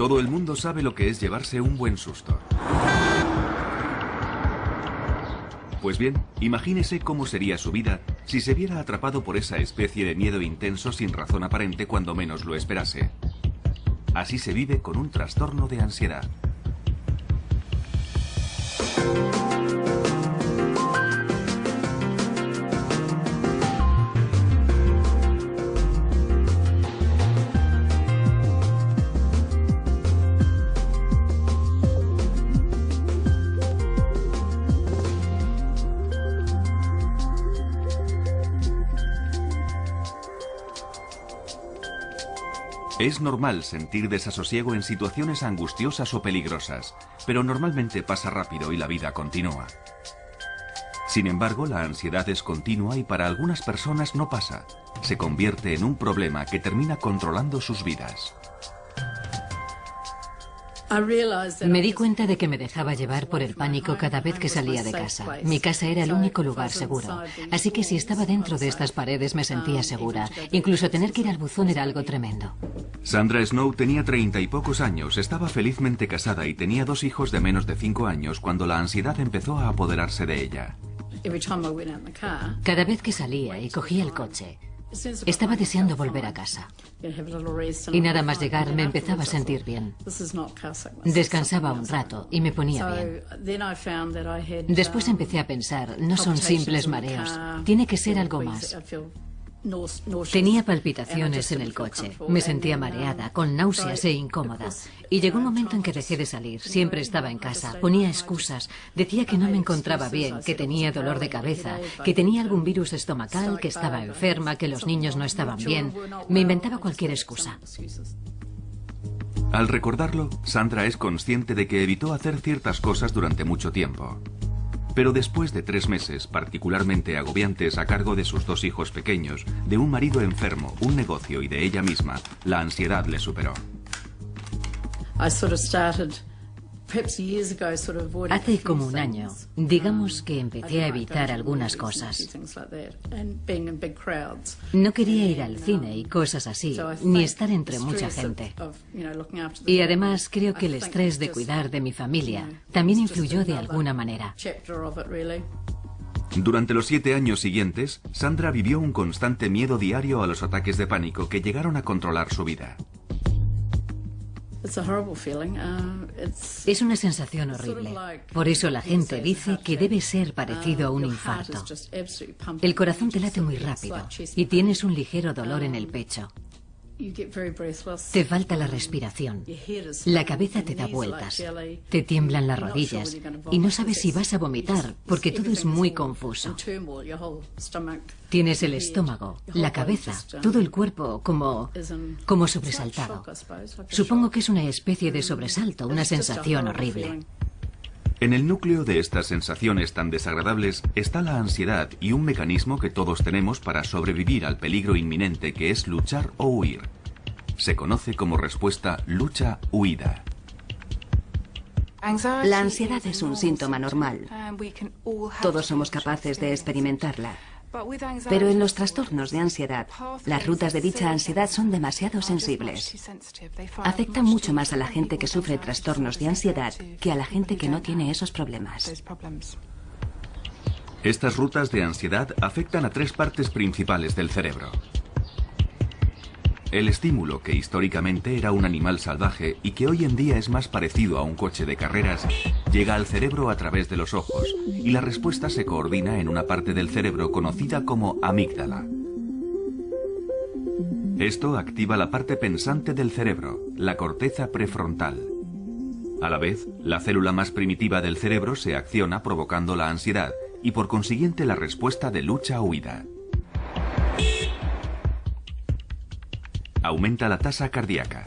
Todo el mundo sabe lo que es llevarse un buen susto. Pues bien, imagínese cómo sería su vida si se viera atrapado por esa especie de miedo intenso sin razón aparente cuando menos lo esperase. Así se vive con un trastorno de ansiedad. Es normal sentir desasosiego en situaciones angustiosas o peligrosas, pero normalmente pasa rápido y la vida continúa. Sin embargo, la ansiedad es continua y para algunas personas no pasa. Se convierte en un problema que termina controlando sus vidas. Me di cuenta de que me dejaba llevar por el pánico cada vez que salía de casa. Mi casa era el único lugar seguro, así que si estaba dentro de estas paredes me sentía segura. Incluso tener que ir al buzón era algo tremendo. Sandra Snow tenía 30 y pocos años, estaba felizmente casada y tenía 2 hijos de menos de 5 años cuando la ansiedad empezó a apoderarse de ella. Cada vez que salía y cogía el coche, estaba deseando volver a casa. Y nada más llegar me empezaba a sentir bien. Descansaba un rato y me ponía bien. Después empecé a pensar, no son simples mareos, tiene que ser algo más. Tenía palpitaciones en el coche, me sentía mareada, con náuseas e incómoda. Y llegó un momento en que dejé de salir, siempre estaba en casa, ponía excusas, decía que no me encontraba bien, que tenía dolor de cabeza, que tenía algún virus estomacal, que estaba enferma, que los niños no estaban bien. Me inventaba cualquier excusa. Al recordarlo, Sandra es consciente de que evitó hacer ciertas cosas durante mucho tiempo. Pero después de 3 meses particularmente agobiantes a cargo de sus 2 hijos pequeños, de un marido enfermo, un negocio y de ella misma, la ansiedad le superó. Hace como un año, digamos que empecé a evitar algunas cosas. No quería ir al cine y cosas así, ni estar entre mucha gente. Y además creo que el estrés de cuidar de mi familia también influyó de alguna manera. Durante los 7 años siguientes, Sandra vivió un constante miedo diario a los ataques de pánico que llegaron a controlar su vida. Es una sensación horrible. Por eso la gente dice que debe ser parecido a un infarto. El corazón te late muy rápido y tienes un ligero dolor en el pecho. Te falta la respiración. La cabeza te da vueltas. Te tiemblan las rodillas y no sabes si vas a vomitar porque todo es muy confuso. Tienes el estómago, la cabeza, todo el cuerpo como sobresaltado. Supongo que es una especie de sobresalto, una sensación horrible. En el núcleo de estas sensaciones tan desagradables está la ansiedad y un mecanismo que todos tenemos para sobrevivir al peligro inminente que es luchar o huir. Se conoce como respuesta lucha-huida. La ansiedad es un síntoma normal. Todos somos capaces de experimentarla. Pero en los trastornos de ansiedad, las rutas de dicha ansiedad son demasiado sensibles. Afectan mucho más a la gente que sufre trastornos de ansiedad que a la gente que no tiene esos problemas. Estas rutas de ansiedad afectan a 3 partes principales del cerebro. El estímulo, que históricamente era un animal salvaje y que hoy en día es más parecido a un coche de carreras, llega al cerebro a través de los ojos y la respuesta se coordina en una parte del cerebro conocida como amígdala. Esto activa la parte pensante del cerebro, la corteza prefrontal. A la vez, la célula más primitiva del cerebro se acciona provocando la ansiedad y por consiguiente la respuesta de lucha-huida. Aumenta la tasa cardíaca.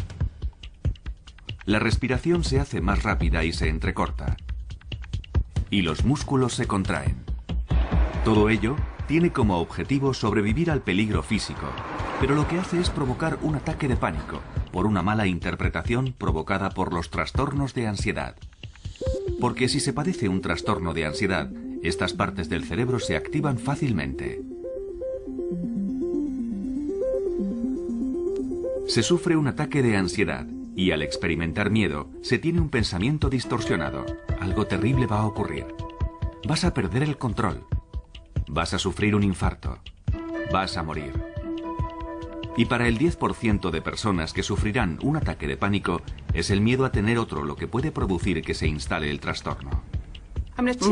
La respiración se hace más rápida y se entrecorta. Y los músculos se contraen. Todo ello tiene como objetivo sobrevivir al peligro físico, pero lo que hace es provocar un ataque de pánico por una mala interpretación provocada por los trastornos de ansiedad. Porque si se padece un trastorno de ansiedad, estas partes del cerebro se activan fácilmente. Se sufre un ataque de ansiedad Y al experimentar miedo, se tiene un pensamiento distorsionado. Algo terrible va a ocurrir. Vas a perder el control. Vas a sufrir un infarto. Vas a morir. Y para el 10% de personas que sufrirán un ataque de pánico, es el miedo a tener otro lo que puede producir que se instale el trastorno.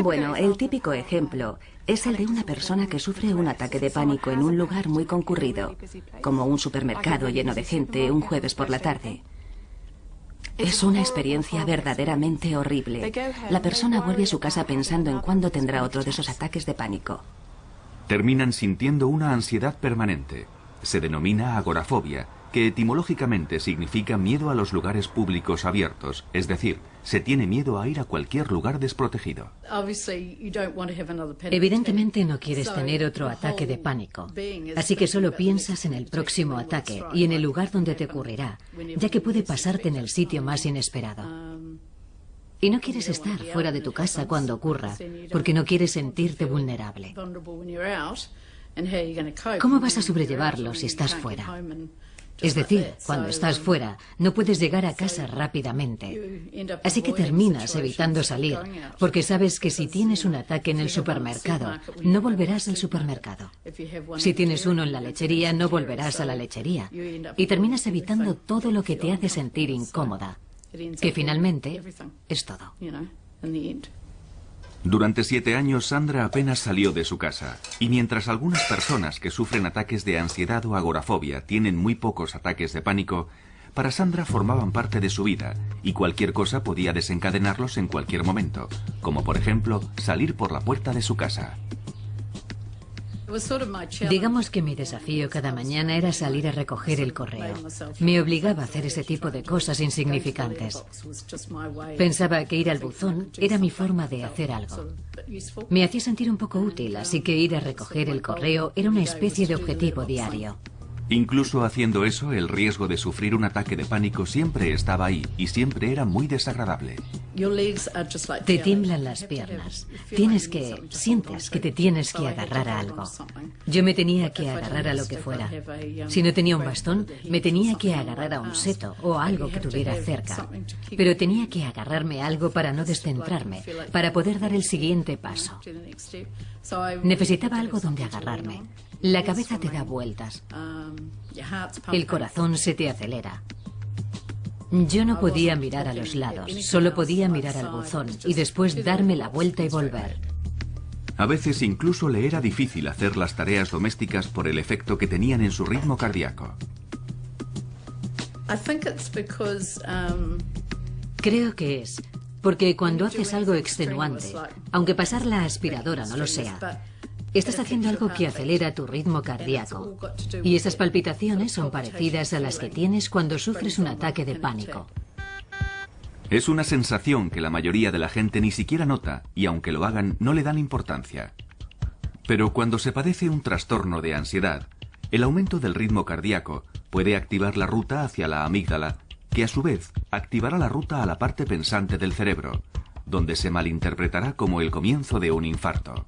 Bueno, el típico ejemplo es el de una persona que sufre un ataque de pánico en un lugar muy concurrido, como un supermercado lleno de gente un jueves por la tarde. Es una experiencia verdaderamente horrible. La persona vuelve a su casa pensando en cuándo tendrá otro de esos ataques de pánico. Terminan sintiendo una ansiedad permanente. Se denomina agorafobia, que etimológicamente significa miedo a los lugares públicos abiertos, es decir, se tiene miedo a ir a cualquier lugar desprotegido. Evidentemente no quieres tener otro ataque de pánico, así que solo piensas en el próximo ataque y en el lugar donde te ocurrirá, ya que puede pasarte en el sitio más inesperado. Y no quieres estar fuera de tu casa cuando ocurra, porque no quieres sentirte vulnerable. ¿Cómo vas a sobrellevarlo si estás fuera? Es decir, cuando estás fuera, no puedes llegar a casa rápidamente. Así que terminas evitando salir, porque sabes que si tienes un ataque en el supermercado, no volverás al supermercado. Si tienes uno en la lechería, no volverás a la lechería. Y terminas evitando todo lo que te hace sentir incómoda, que finalmente es todo. Durante 7 años, Sandra apenas salió de su casa, y mientras algunas personas que sufren ataques de ansiedad o agorafobia tienen muy pocos ataques de pánico, para Sandra formaban parte de su vida, y cualquier cosa podía desencadenarlos en cualquier momento, como por ejemplo, salir por la puerta de su casa. Digamos que mi desafío cada mañana era salir a recoger el correo. Me obligaba a hacer ese tipo de cosas insignificantes. Pensaba que ir al buzón era mi forma de hacer algo. Me hacía sentir un poco útil, así que ir a recoger el correo era una especie de objetivo diario. Incluso haciendo eso, el riesgo de sufrir un ataque de pánico siempre estaba ahí y siempre era muy desagradable. Te tiemblan las piernas. Sientes que te tienes que agarrar a algo. Yo me tenía que agarrar a lo que fuera. Si no tenía un bastón, me tenía que agarrar a un seto o a algo que tuviera cerca. Pero tenía que agarrarme a algo para no descentrarme, para poder dar el siguiente paso. Necesitaba algo donde agarrarme. La cabeza te da vueltas. El corazón se te acelera. Yo no podía mirar a los lados, solo podía mirar al buzón y después darme la vuelta y volver. A veces incluso le era difícil hacer las tareas domésticas por el efecto que tenían en su ritmo cardíaco. Creo que es porque cuando haces algo extenuante, aunque pasar la aspiradora no lo sea, estás haciendo algo que acelera tu ritmo cardíaco. Y esas palpitaciones son parecidas a las que tienes cuando sufres un ataque de pánico. Es una sensación que la mayoría de la gente ni siquiera nota y aunque lo hagan no le dan importancia. Pero cuando se padece un trastorno de ansiedad, el aumento del ritmo cardíaco puede activar la ruta hacia la amígdala, que a su vez activará la ruta a la parte pensante del cerebro, donde se malinterpretará como el comienzo de un infarto.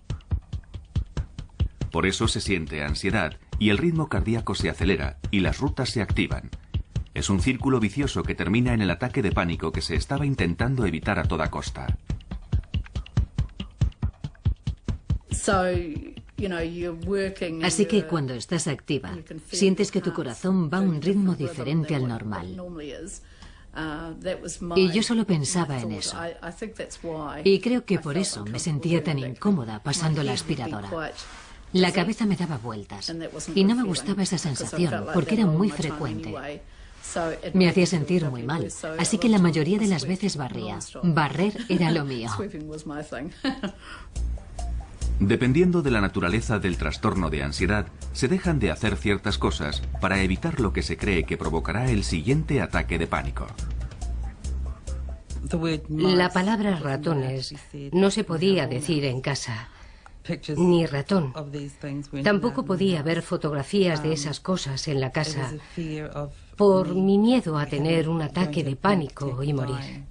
Por eso se siente ansiedad y el ritmo cardíaco se acelera y las rutas se activan. Es un círculo vicioso que termina en el ataque de pánico que se estaba intentando evitar a toda costa. Así que cuando estás activa, sientes que tu corazón va a un ritmo diferente al normal. Y yo solo pensaba en eso. Y creo que por eso me sentía tan incómoda pasando la aspiradora. La cabeza me daba vueltas y no me gustaba esa sensación porque era muy frecuente. Me hacía sentir muy mal, así que la mayoría de las veces barría. Barrer era lo mío. Dependiendo de la naturaleza del trastorno de ansiedad, se dejan de hacer ciertas cosas para evitar lo que se cree que provocará el siguiente ataque de pánico. La palabra ratones no se podía decir en casa. Ni ratón. Tampoco podía ver fotografías de esas cosas en la casa por mi miedo a tener un ataque de pánico y morir.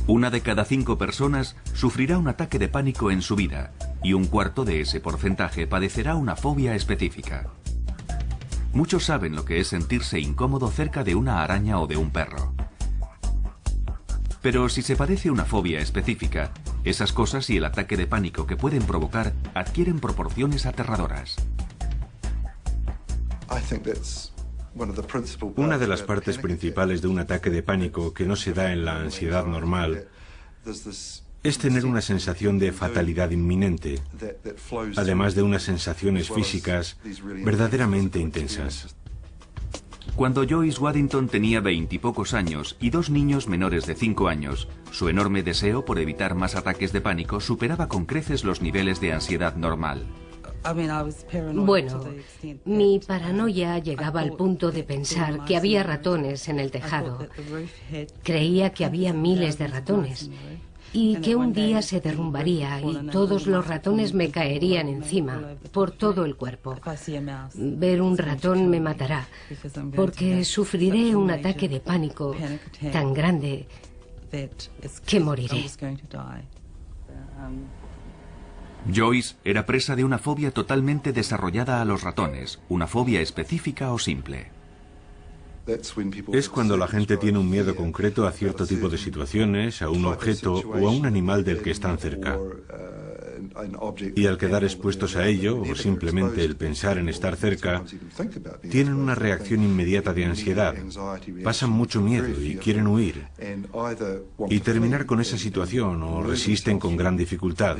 1 de cada 5 personas sufrirá un ataque de pánico en su vida y 1/4 de ese porcentaje padecerá una fobia específica. Muchos saben lo que es sentirse incómodo cerca de una araña o de un perro. Pero si se padece una fobia específica, esas cosas y el ataque de pánico que pueden provocar adquieren proporciones aterradoras. Una de las partes principales de un ataque de pánico que no se da en la ansiedad normal es tener una sensación de fatalidad inminente, además de unas sensaciones físicas verdaderamente intensas. Cuando Joyce Waddington tenía 20 y pocos años y 2 niños menores de 5 años, su enorme deseo por evitar más ataques de pánico superaba con creces los niveles de ansiedad normal. Bueno, mi paranoia llegaba al punto de pensar que había ratones en el tejado. Creía que había miles de ratones y que un día se derrumbaría y todos los ratones me caerían encima, por todo el cuerpo. Ver un ratón me matará, porque sufriré un ataque de pánico tan grande que moriré. Joyce era presa de una fobia totalmente desarrollada a los ratones, una fobia específica o simple. Es cuando la gente tiene un miedo concreto a cierto tipo de situaciones, a un objeto o a un animal del que están cerca. Y al quedar expuestos a ello, o simplemente el pensar en estar cerca, tienen una reacción inmediata de ansiedad, pasan mucho miedo y quieren huir, y terminar con esa situación o resisten con gran dificultad.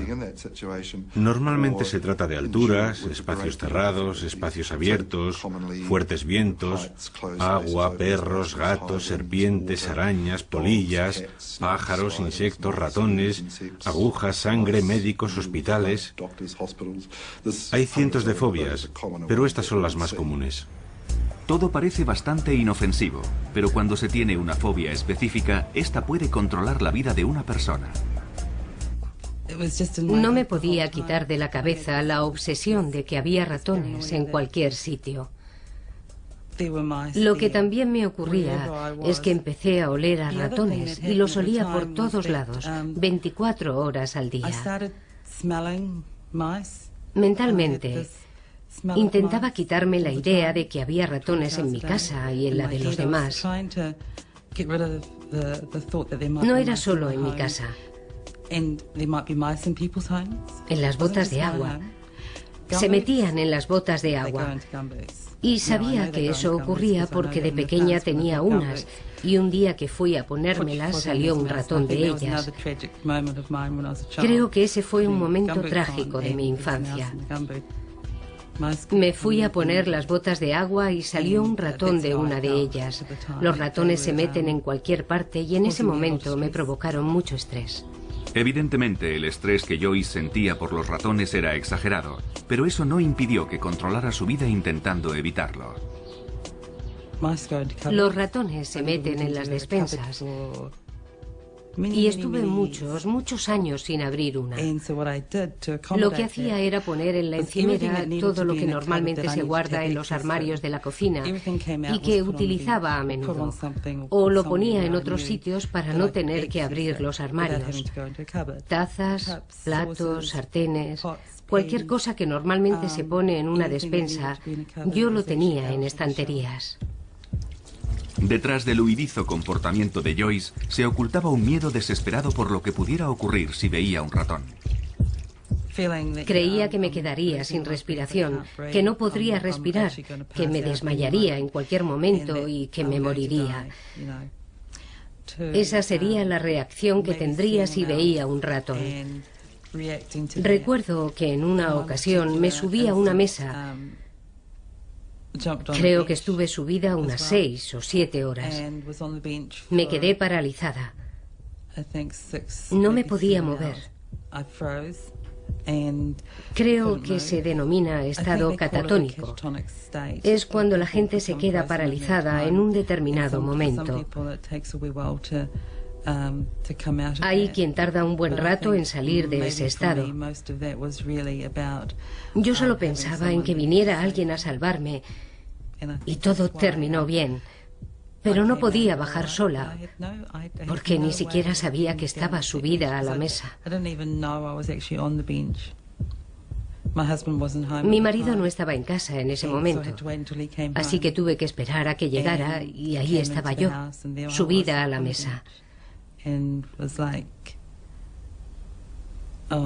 Normalmente se trata de alturas, espacios cerrados, espacios abiertos, fuertes vientos, agua, perros, gatos, serpientes, arañas, polillas, pájaros, insectos, ratones, agujas, sangre, médicos, hospitales. Hay cientos de fobias, pero estas son las más comunes. Todo parece bastante inofensivo, pero cuando se tiene una fobia específica, esta puede controlar la vida de una persona. No me podía quitar de la cabeza la obsesión de que había ratones en cualquier sitio. Lo que también me ocurría es que empecé a oler a ratones y los olía por todos lados, 24 horas al día. Mentalmente, intentaba quitarme la idea de que había ratones en mi casa y en la de los demás. No era solo en mi casa. En las botas de agua. Se metían en las botas de agua. Y sabía que eso ocurría porque de pequeña tenía unas, y un día que fui a ponérmelas salió un ratón de ellas. Creo que ese fue un momento trágico de mi infancia. Me fui a poner las botas de agua y salió un ratón de una de ellas. Los ratones se meten en cualquier parte y en ese momento me provocaron mucho estrés. Evidentemente, el estrés que Joyce sentía por los ratones era exagerado, pero eso no impidió que controlara su vida intentando evitarlo. Los ratones se meten en las despensas y estuve muchos años sin abrir una. Lo que hacía era poner en la encimera todo lo que normalmente se guarda en los armarios de la cocina y que utilizaba a menudo. O lo ponía en otros sitios para no tener que abrir los armarios. Tazas, platos, sartenes, cualquier cosa que normalmente se pone en una despensa, yo lo tenía en estanterías. Detrás del huidizo comportamiento de Joyce se ocultaba un miedo desesperado por lo que pudiera ocurrir si veía un ratón. Creía que me quedaría sin respiración, que no podría respirar, que me desmayaría en cualquier momento y que me moriría. Esa sería la reacción que tendría si veía un ratón. Recuerdo que en una ocasión me subí a una mesa. Creo que estuve subida unas 6 o 7 horas. Me quedé paralizada. No me podía mover. Creo que se denomina estado catatónico. Es cuando la gente se queda paralizada en un determinado momento. Hay quien tarda un buen rato en salir de ese estado. Yo solo pensaba en que viniera alguien a salvarme y todo terminó bien. Pero no podía bajar sola, porque ni siquiera sabía que estaba subida a la mesa. Mi marido no estaba en casa en ese momento, así que tuve que esperar a que llegara y ahí estaba yo, subida a la mesa.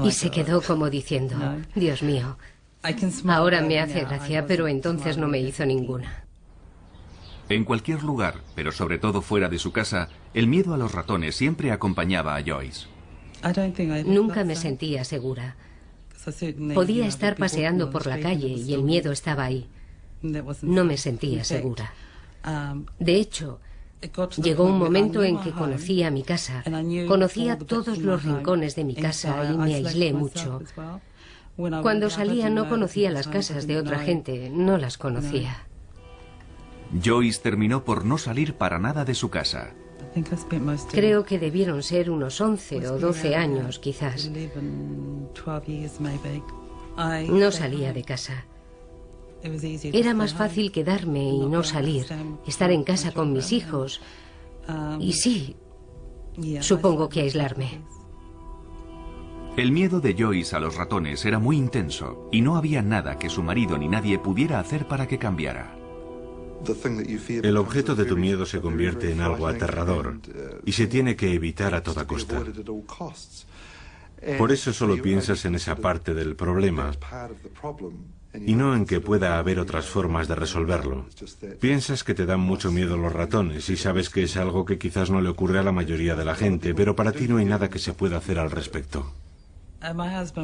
Y se quedó como diciendo, Dios mío, ahora me hace gracia, pero entonces no me hizo ninguna. En cualquier lugar, pero sobre todo fuera de su casa, el miedo a los ratones siempre acompañaba a Joyce. Nunca me sentía segura. Podía estar paseando por la calle y el miedo estaba ahí. No me sentía segura. De hecho, llegó un momento en que conocía mi casa, conocía todos los rincones de mi casa y me aislé mucho. Cuando salía no conocía las casas de otra gente, no las conocía. Joyce terminó por no salir para nada de su casa. Creo que debieron ser unos 11 o 12 años, quizás. No salía de casa. Era más fácil quedarme y no salir, estar en casa con mis hijos. Y sí, supongo que aislarme. El miedo de Joyce a los ratones era muy intenso y no había nada que su marido ni nadie pudiera hacer para que cambiara. El objeto de tu miedo se convierte en algo aterrador y se tiene que evitar a toda costa. Por eso solo piensas en esa parte del problema y no en que pueda haber otras formas de resolverlo. Piensas que te dan mucho miedo los ratones y sabes que es algo que quizás no le ocurre a la mayoría de la gente, pero para ti no hay nada que se pueda hacer al respecto.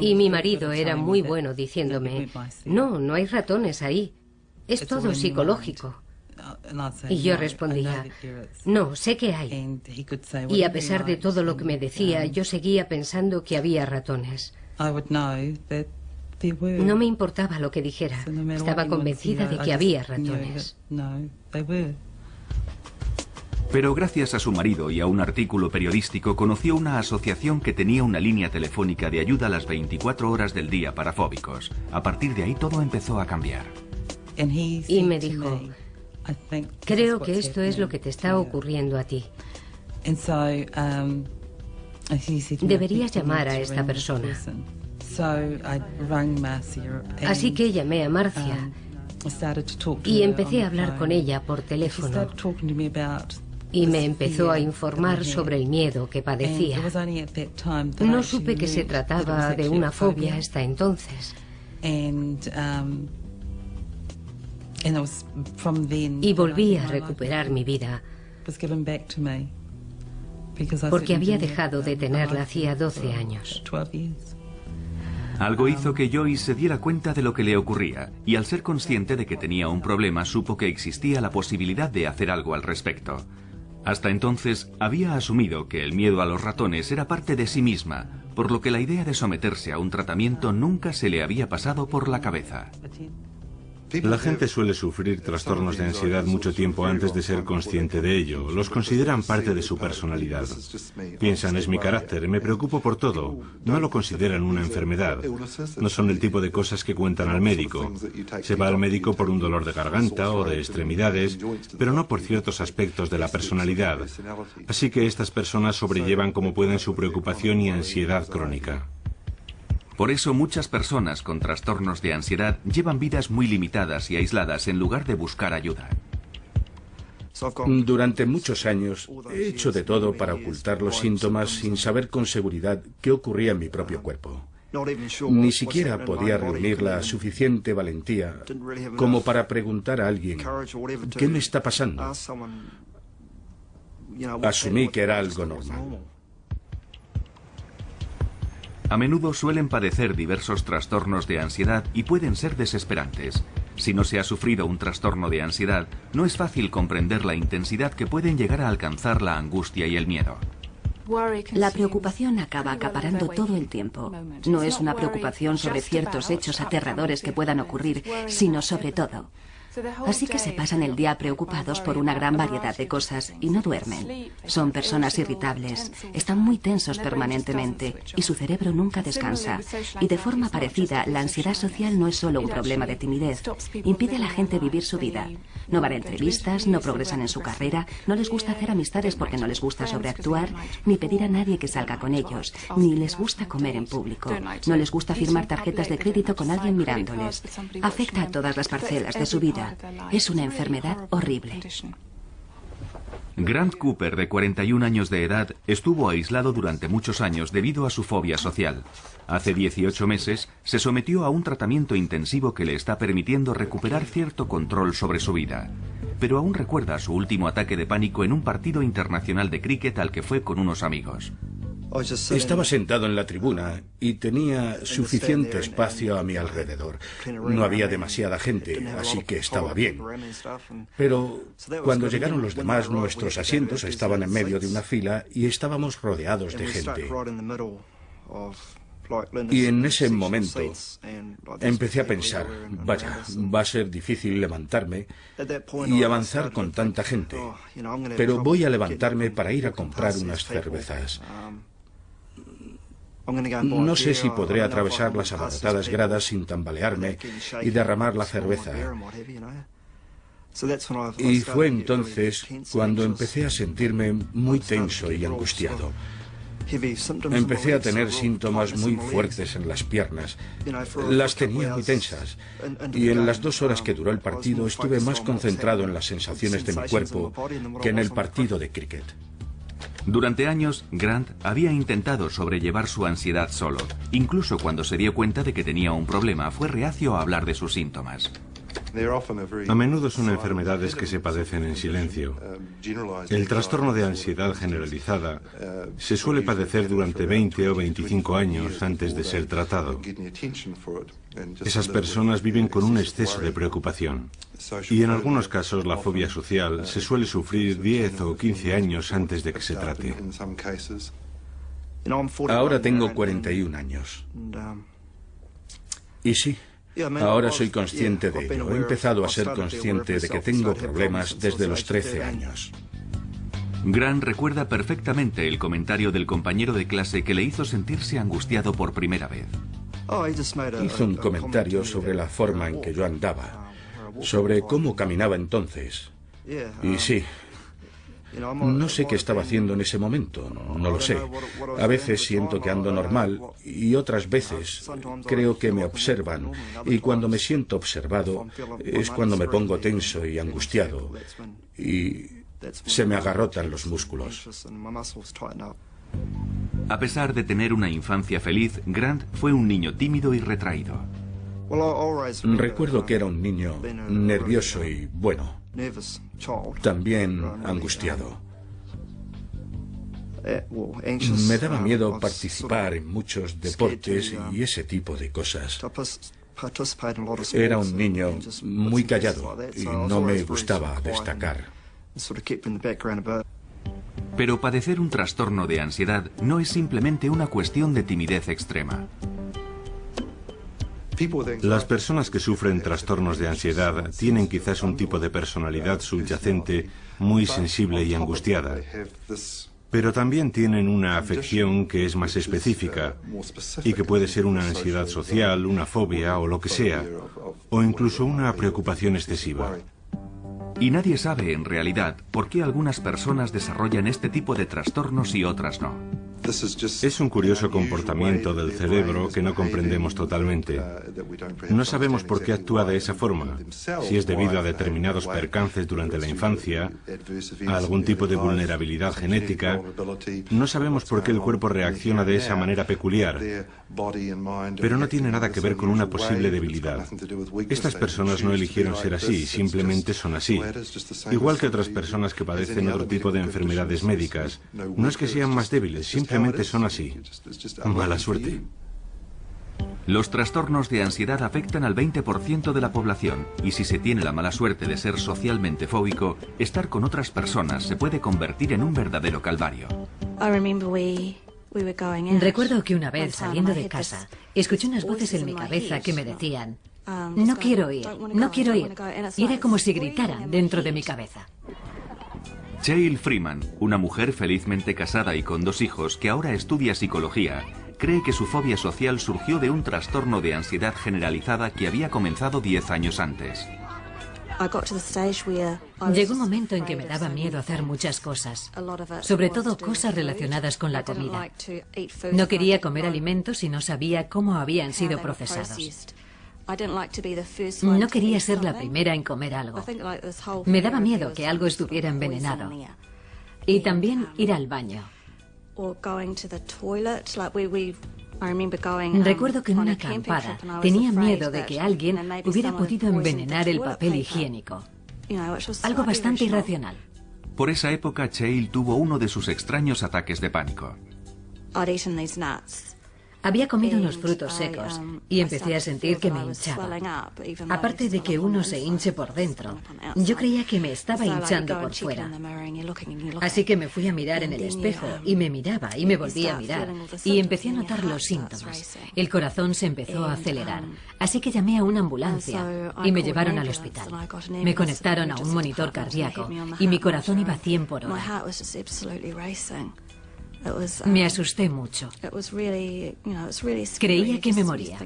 Y mi marido era muy bueno diciéndome, no, no hay ratones ahí, es todo psicológico. Y yo respondía, no, sé que hay. Y a pesar de todo lo que me decía, yo seguía pensando que había ratones. No me importaba lo que dijera, estaba convencida de que había ratones. Pero gracias a su marido y a un artículo periodístico conoció una asociación que tenía una línea telefónica de ayuda a las 24 horas del día para fóbicos. A partir de ahí todo empezó a cambiar. Y me dijo, creo que esto es lo que te está ocurriendo a ti. Deberías llamar a esta persona. Así que llamé a Marcia y empecé a hablar con ella por teléfono. Y me empezó a informar sobre el miedo que padecía. No supe que se trataba de una fobia hasta entonces. Y volví a recuperar mi vida, porque había dejado de tenerla hacía 12 años. Algo hizo que Joyce se diera cuenta de lo que le ocurría, y al ser consciente de que tenía un problema, supo que existía la posibilidad de hacer algo al respecto. Hasta entonces había asumido que el miedo a los ratones era parte de sí misma, por lo que la idea de someterse a un tratamiento nunca se le había pasado por la cabeza. La gente suele sufrir trastornos de ansiedad mucho tiempo antes de ser consciente de ello. Los consideran parte de su personalidad. Piensan, es mi carácter, me preocupo por todo. No lo consideran una enfermedad. No son el tipo de cosas que cuentan al médico. Se va al médico por un dolor de garganta o de extremidades, pero no por ciertos aspectos de la personalidad. Así que estas personas sobrellevan como pueden su preocupación y ansiedad crónica. Por eso muchas personas con trastornos de ansiedad llevan vidas muy limitadas y aisladas en lugar de buscar ayuda. Durante muchos años he hecho de todo para ocultar los síntomas sin saber con seguridad qué ocurría en mi propio cuerpo. Ni siquiera podía reunir la suficiente valentía como para preguntar a alguien ¿qué me está pasando? Asumí que era algo normal. A menudo suelen padecer diversos trastornos de ansiedad y pueden ser desesperantes. Si no se ha sufrido un trastorno de ansiedad, no es fácil comprender la intensidad que pueden llegar a alcanzar la angustia y el miedo. La preocupación acaba acaparando todo el tiempo. No es una preocupación sobre ciertos hechos aterradores que puedan ocurrir, sino sobre todo. Así que se pasan el día preocupados por una gran variedad de cosas y no duermen. Son personas irritables, están muy tensos permanentemente y su cerebro nunca descansa. Y de forma parecida, la ansiedad social no es solo un problema de timidez, impide a la gente vivir su vida. No van a entrevistas, no progresan en su carrera, no les gusta hacer amistades porque no les gusta sobreactuar, ni pedir a nadie que salga con ellos, ni les gusta comer en público, no les gusta firmar tarjetas de crédito con alguien mirándoles. Afecta a todas las parcelas de su vida. Es una enfermedad horrible. Grant Cooper, de 41 años de edad, estuvo aislado durante muchos años debido a su fobia social. Hace 18 meses se sometió a un tratamiento intensivo que le está permitiendo recuperar cierto control sobre su vida. Pero aún recuerda su último ataque de pánico en un partido internacional de cricket al que fue con unos amigos. Estaba sentado en la tribuna y tenía suficiente espacio a mi alrededor. No había demasiada gente, así que estaba bien. Pero cuando llegaron los demás, nuestros asientos estaban en medio de una fila y estábamos rodeados de gente. Y en ese momento empecé a pensar, vaya, va a ser difícil levantarme y avanzar con tanta gente, pero voy a levantarme para ir a comprar unas cervezas. No sé si podré atravesar las abarrotadas gradas sin tambalearme y derramar la cerveza. Y fue entonces cuando empecé a sentirme muy tenso y angustiado. Empecé a tener síntomas muy fuertes en las piernas. Las tenía muy tensas. Y en las 2 horas que duró el partido estuve más concentrado en las sensaciones de mi cuerpo que en el partido de cricket. Durante años, Grant había intentado sobrellevar su ansiedad solo. Incluso cuando se dio cuenta de que tenía un problema, fue reacio a hablar de sus síntomas. A menudo son enfermedades que se padecen en silencio. El trastorno de ansiedad generalizada se suele padecer durante 20 o 25 años antes de ser tratado. Esas personas viven con un exceso de preocupación. Y en algunos casos la fobia social se suele sufrir 10 o 15 años antes de que se trate. Ahora tengo 41 años. Y sí, ahora soy consciente de ello. He empezado a ser consciente de que tengo problemas desde los 13 años. Grant recuerda perfectamente el comentario del compañero de clase que le hizo sentirse angustiado por primera vez. Hizo un comentario sobre la forma en que yo andaba, sobre cómo caminaba entonces. Y sí, no sé qué estaba haciendo en ese momento, no lo sé. A veces siento que ando normal y otras veces creo que me observan. Y cuando me siento observado es cuando me pongo tenso y angustiado y se me agarrotan los músculos. A pesar de tener una infancia feliz, Grant fue un niño tímido y retraído. Recuerdo que era un niño nervioso y, bueno, también angustiado. Me daba miedo participar en muchos deportes y ese tipo de cosas. Era un niño muy callado y no me gustaba destacar. Pero padecer un trastorno de ansiedad no es simplemente una cuestión de timidez extrema. Las personas que sufren trastornos de ansiedad tienen quizás un tipo de personalidad subyacente muy sensible y angustiada, pero también tienen una afección que es más específica y que puede ser una ansiedad social, una fobia o lo que sea, o incluso una preocupación excesiva. Y nadie sabe en realidad por qué algunas personas desarrollan este tipo de trastornos y otras no. Es un curioso comportamiento del cerebro que no comprendemos totalmente. No sabemos por qué actúa de esa forma, si es debido a determinados percances durante la infancia, a algún tipo de vulnerabilidad genética. No sabemos por qué el cuerpo reacciona de esa manera peculiar, pero no tiene nada que ver con una posible debilidad. Estas personas no eligieron ser así, simplemente son así. Igual que otras personas que padecen otro tipo de enfermedades médicas. No es que sean más débiles, simplemente son así. Mala suerte. Los trastornos de ansiedad afectan al 20% de la población y si se tiene la mala suerte de ser socialmente fóbico, estar con otras personas se puede convertir en un verdadero calvario. Recuerdo que una vez, saliendo de casa, escuché unas voces en mi cabeza que me decían: No quiero ir, no quiero ir. Y era como si gritaran dentro de mi cabeza. Cheryl Freeman, una mujer felizmente casada y con 2 hijos que ahora estudia psicología, cree que su fobia social surgió de un trastorno de ansiedad generalizada que había comenzado 10 años antes. Llegó un momento en que me daba miedo hacer muchas cosas, sobre todo cosas relacionadas con la comida. No quería comer alimentos si no sabía cómo habían sido procesados. No quería ser la primera en comer algo. Me daba miedo que algo estuviera envenenado. Y también ir al baño. Recuerdo que en una acampada tenía miedo de que alguien hubiera podido envenenar el papel higiénico. Algo bastante irracional. Por esa época, Cheryl tuvo uno de sus extraños ataques de pánico. Había comido unos frutos secos y empecé a sentir que me hinchaba. Aparte de que uno se hinche por dentro, yo creía que me estaba hinchando por fuera. Así que me fui a mirar en el espejo y me miraba y me volví a mirar y empecé a notar los síntomas. El corazón se empezó a acelerar, así que llamé a una ambulancia y me llevaron al hospital. Me conectaron a un monitor cardíaco y mi corazón iba a 100 por hora. Me asusté mucho. Creía que me moría.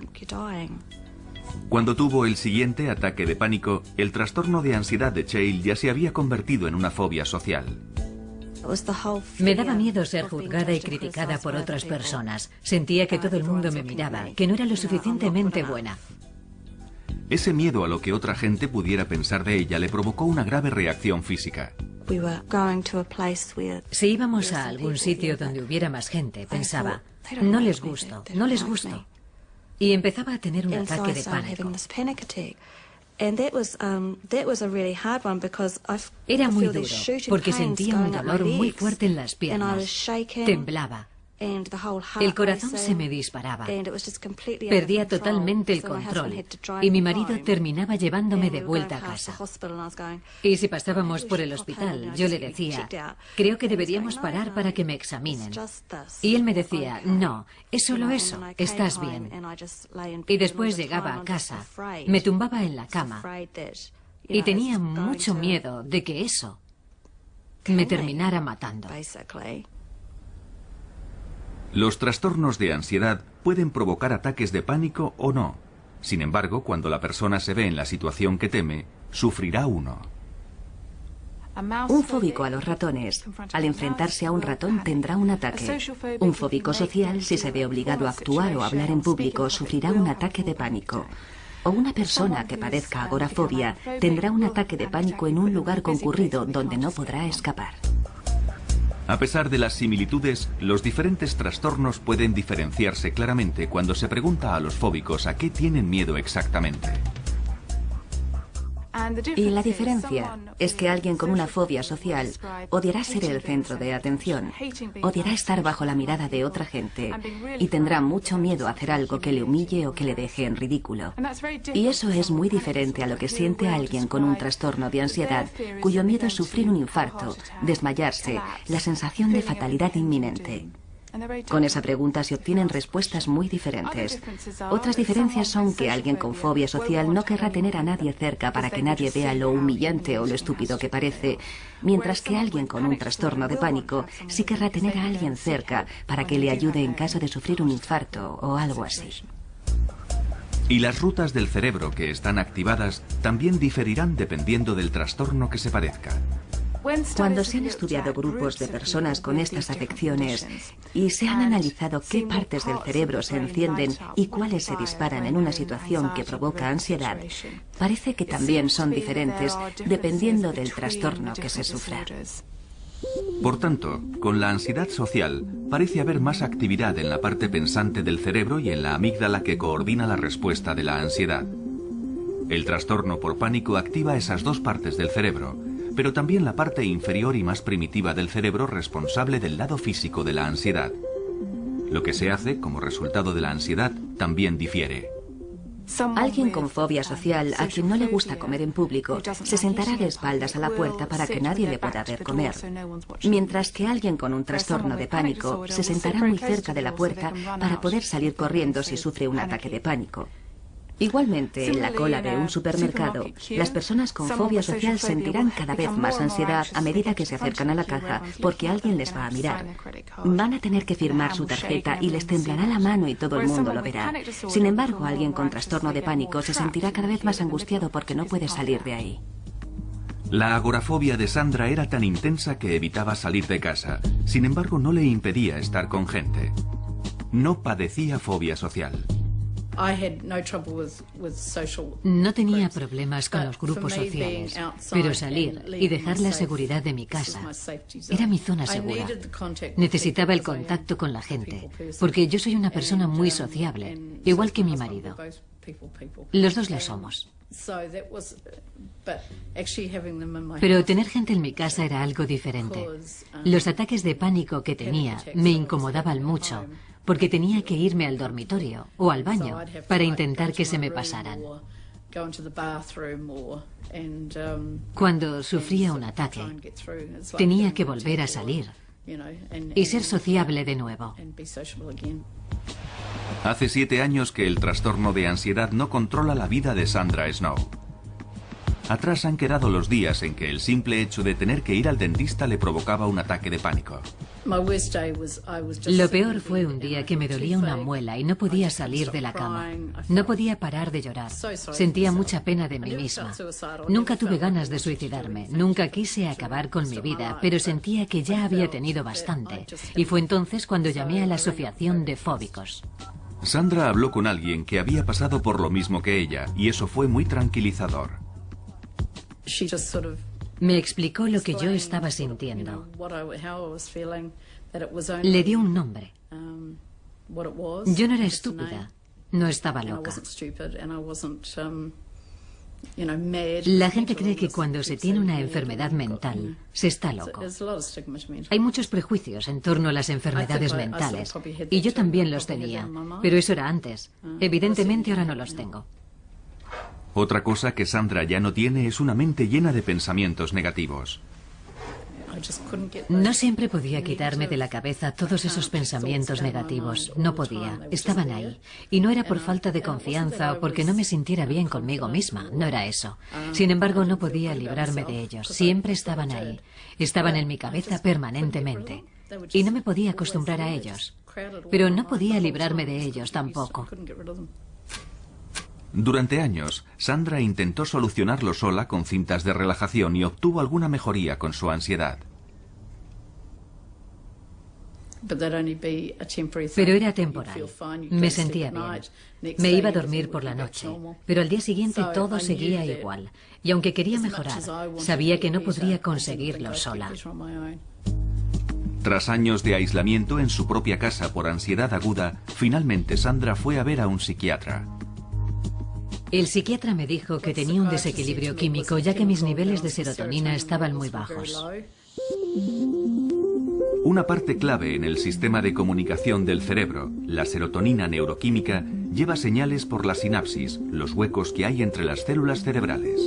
Cuando tuvo el siguiente ataque de pánico, el trastorno de ansiedad de Cheryl ya se había convertido en una fobia social. Me daba miedo ser juzgada y criticada por otras personas. Sentía que todo el mundo me miraba, que no era lo suficientemente buena. Ese miedo a lo que otra gente pudiera pensar de ella le provocó una grave reacción física. Si íbamos a algún sitio donde hubiera más gente, pensaba, no les gusto, no les gusto. Y empezaba a tener un ataque de pánico. Era muy duro, porque sentía un dolor muy fuerte en las piernas. Temblaba. El corazón se me disparaba. Perdía totalmente el control y mi marido terminaba llevándome de vuelta a casa. Y si pasábamos por el hospital, yo le decía, creo que deberíamos parar para que me examinen. Y él me decía, no, es solo eso, estás bien. Y después llegaba a casa, me tumbaba en la cama y tenía mucho miedo de que eso me terminara matando. Los trastornos de ansiedad pueden provocar ataques de pánico o no. Sin embargo, cuando la persona se ve en la situación que teme, sufrirá uno. Un fóbico a los ratones, al enfrentarse a un ratón, tendrá un ataque. Un fóbico social, si se ve obligado a actuar o hablar en público, sufrirá un ataque de pánico. O una persona que padezca agorafobia tendrá un ataque de pánico en un lugar concurrido donde no podrá escapar. A pesar de las similitudes, los diferentes trastornos pueden diferenciarse claramente cuando se pregunta a los fóbicos a qué tienen miedo exactamente. Y la diferencia es que alguien con una fobia social odiará ser el centro de atención, odiará estar bajo la mirada de otra gente y tendrá mucho miedo a hacer algo que le humille o que le deje en ridículo. Y eso es muy diferente a lo que siente alguien con un trastorno de ansiedad cuyo miedo es sufrir un infarto, desmayarse, la sensación de fatalidad inminente. Con esa pregunta se obtienen respuestas muy diferentes. Otras diferencias son que alguien con fobia social no querrá tener a nadie cerca para que nadie vea lo humillante o lo estúpido que parece, mientras que alguien con un trastorno de pánico sí querrá tener a alguien cerca para que le ayude en caso de sufrir un infarto o algo así. Y las rutas del cerebro que están activadas también diferirán dependiendo del trastorno que se padezca. Cuando se han estudiado grupos de personas con estas afecciones y se han analizado qué partes del cerebro se encienden y cuáles se disparan en una situación que provoca ansiedad, parece que también son diferentes dependiendo del trastorno que se sufra. Por tanto, con la ansiedad social parece haber más actividad en la parte pensante del cerebro y en la amígdala que coordina la respuesta de la ansiedad. El trastorno por pánico activa esas dos partes del cerebro, pero también la parte inferior y más primitiva del cerebro responsable del lado físico de la ansiedad. Lo que se hace como resultado de la ansiedad también difiere. Alguien con fobia social, a quien no le gusta comer en público, se sentará de espaldas a la puerta para que nadie le pueda ver comer. Mientras que alguien con un trastorno de pánico se sentará muy cerca de la puerta para poder salir corriendo si sufre un ataque de pánico. Igualmente, en la cola de un supermercado, las personas con fobia social sentirán cada vez más ansiedad a medida que se acercan a la caja, porque alguien les va a mirar. Van a tener que firmar su tarjeta y les temblará la mano y todo el mundo lo verá. Sin embargo, alguien con trastorno de pánico se sentirá cada vez más angustiado porque no puede salir de ahí. La agorafobia de Sandra era tan intensa que evitaba salir de casa. Sin embargo, no le impedía estar con gente. No padecía fobia social. No tenía problemas con los grupos sociales, pero salir y dejar la seguridad de mi casa era mi zona segura. Necesitaba el contacto con la gente, porque yo soy una persona muy sociable, igual que mi marido. Los dos lo somos. Pero tener gente en mi casa era algo diferente. Los ataques de pánico que tenía me incomodaban mucho, porque tenía que irme al dormitorio o al baño para intentar que se me pasaran. Cuando sufría un ataque, tenía que volver a salir y ser sociable de nuevo. Hace 7 años que el trastorno de ansiedad no controla la vida de Sandra Snow. Atrás han quedado los días en que el simple hecho de tener que ir al dentista le provocaba un ataque de pánico. Lo peor fue un día que me dolía una muela y no podía salir de la cama. No podía parar de llorar. Sentía mucha pena de mí misma. Nunca tuve ganas de suicidarme. Nunca quise acabar con mi vida, pero sentía que ya había tenido bastante. Y fue entonces cuando llamé a la Asociación de Fóbicos. Sandra habló con alguien que había pasado por lo mismo que ella, y eso fue muy tranquilizador. Me explicó lo que yo estaba sintiendo. Le dio un nombre. Yo no era estúpida, no estaba loca. La gente cree que cuando se tiene una enfermedad mental, se está loco. Hay muchos prejuicios en torno a las enfermedades mentales, y yo también los tenía, pero eso era antes. Evidentemente ahora no los tengo. Otra cosa que Sandra ya no tiene es una mente llena de pensamientos negativos. No siempre podía quitarme de la cabeza todos esos pensamientos negativos. No podía. Estaban ahí. Y no era por falta de confianza o porque no me sintiera bien conmigo misma. No era eso. Sin embargo, no podía librarme de ellos. Siempre estaban ahí. Estaban en mi cabeza permanentemente. Y no me podía acostumbrar a ellos. Pero no podía librarme de ellos tampoco. Durante años, Sandra intentó solucionarlo sola con cintas de relajación y obtuvo alguna mejoría con su ansiedad. Pero era temporal. Me sentía bien. Me iba a dormir por la noche, pero al día siguiente todo seguía igual. Y aunque quería mejorar, sabía que no podría conseguirlo sola. Tras años de aislamiento en su propia casa por ansiedad aguda, finalmente Sandra fue a ver a un psiquiatra. El psiquiatra me dijo que tenía un desequilibrio químico, ya que mis niveles de serotonina estaban muy bajos. Una parte clave en el sistema de comunicación del cerebro, la serotonina neuroquímica, lleva señales por la sinapsis, los huecos que hay entre las células cerebrales.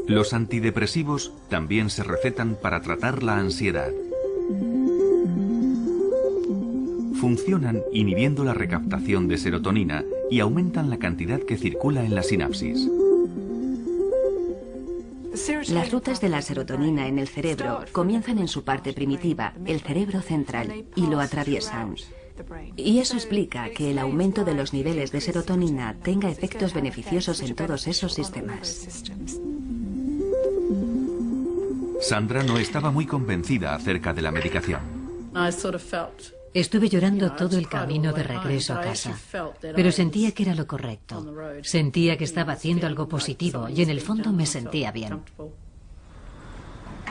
Los antidepresivos también se recetan para tratar la ansiedad. Funcionan inhibiendo la recaptación de serotonina y aumentan la cantidad que circula en la sinapsis. Las rutas de la serotonina en el cerebro comienzan en su parte primitiva, el cerebro central, y lo atraviesan. Y eso explica que el aumento de los niveles de serotonina tenga efectos beneficiosos en todos esos sistemas. Sandra no estaba muy convencida acerca de la medicación. Estuve llorando todo el camino de regreso a casa, pero sentía que era lo correcto. Sentía que estaba haciendo algo positivo y en el fondo me sentía bien.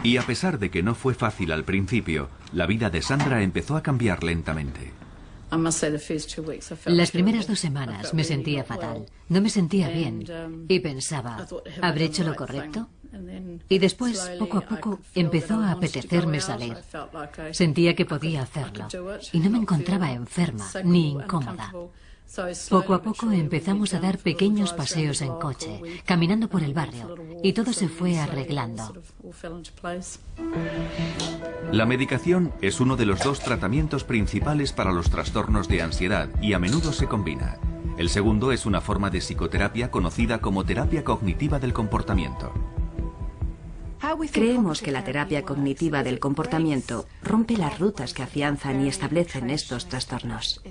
Y a pesar de que no fue fácil al principio, la vida de Sandra empezó a cambiar lentamente. Las primeras 2 semanas me sentía fatal, no me sentía bien y pensaba, ¿habré hecho lo correcto? Y después, poco a poco, empezó a apetecerme salir. Sentía que podía hacerlo y no me encontraba enferma ni incómoda. Poco a poco empezamos a dar pequeños paseos en coche, caminando por el barrio, y todo se fue arreglando. La medicación es uno de los 2 tratamientos principales para los trastornos de ansiedad y a menudo se combina. El segundo es una forma de psicoterapia conocida como terapia cognitiva del comportamiento. Creemos que la terapia cognitiva del comportamiento rompe las rutas que afianzan y establecen estos trastornos.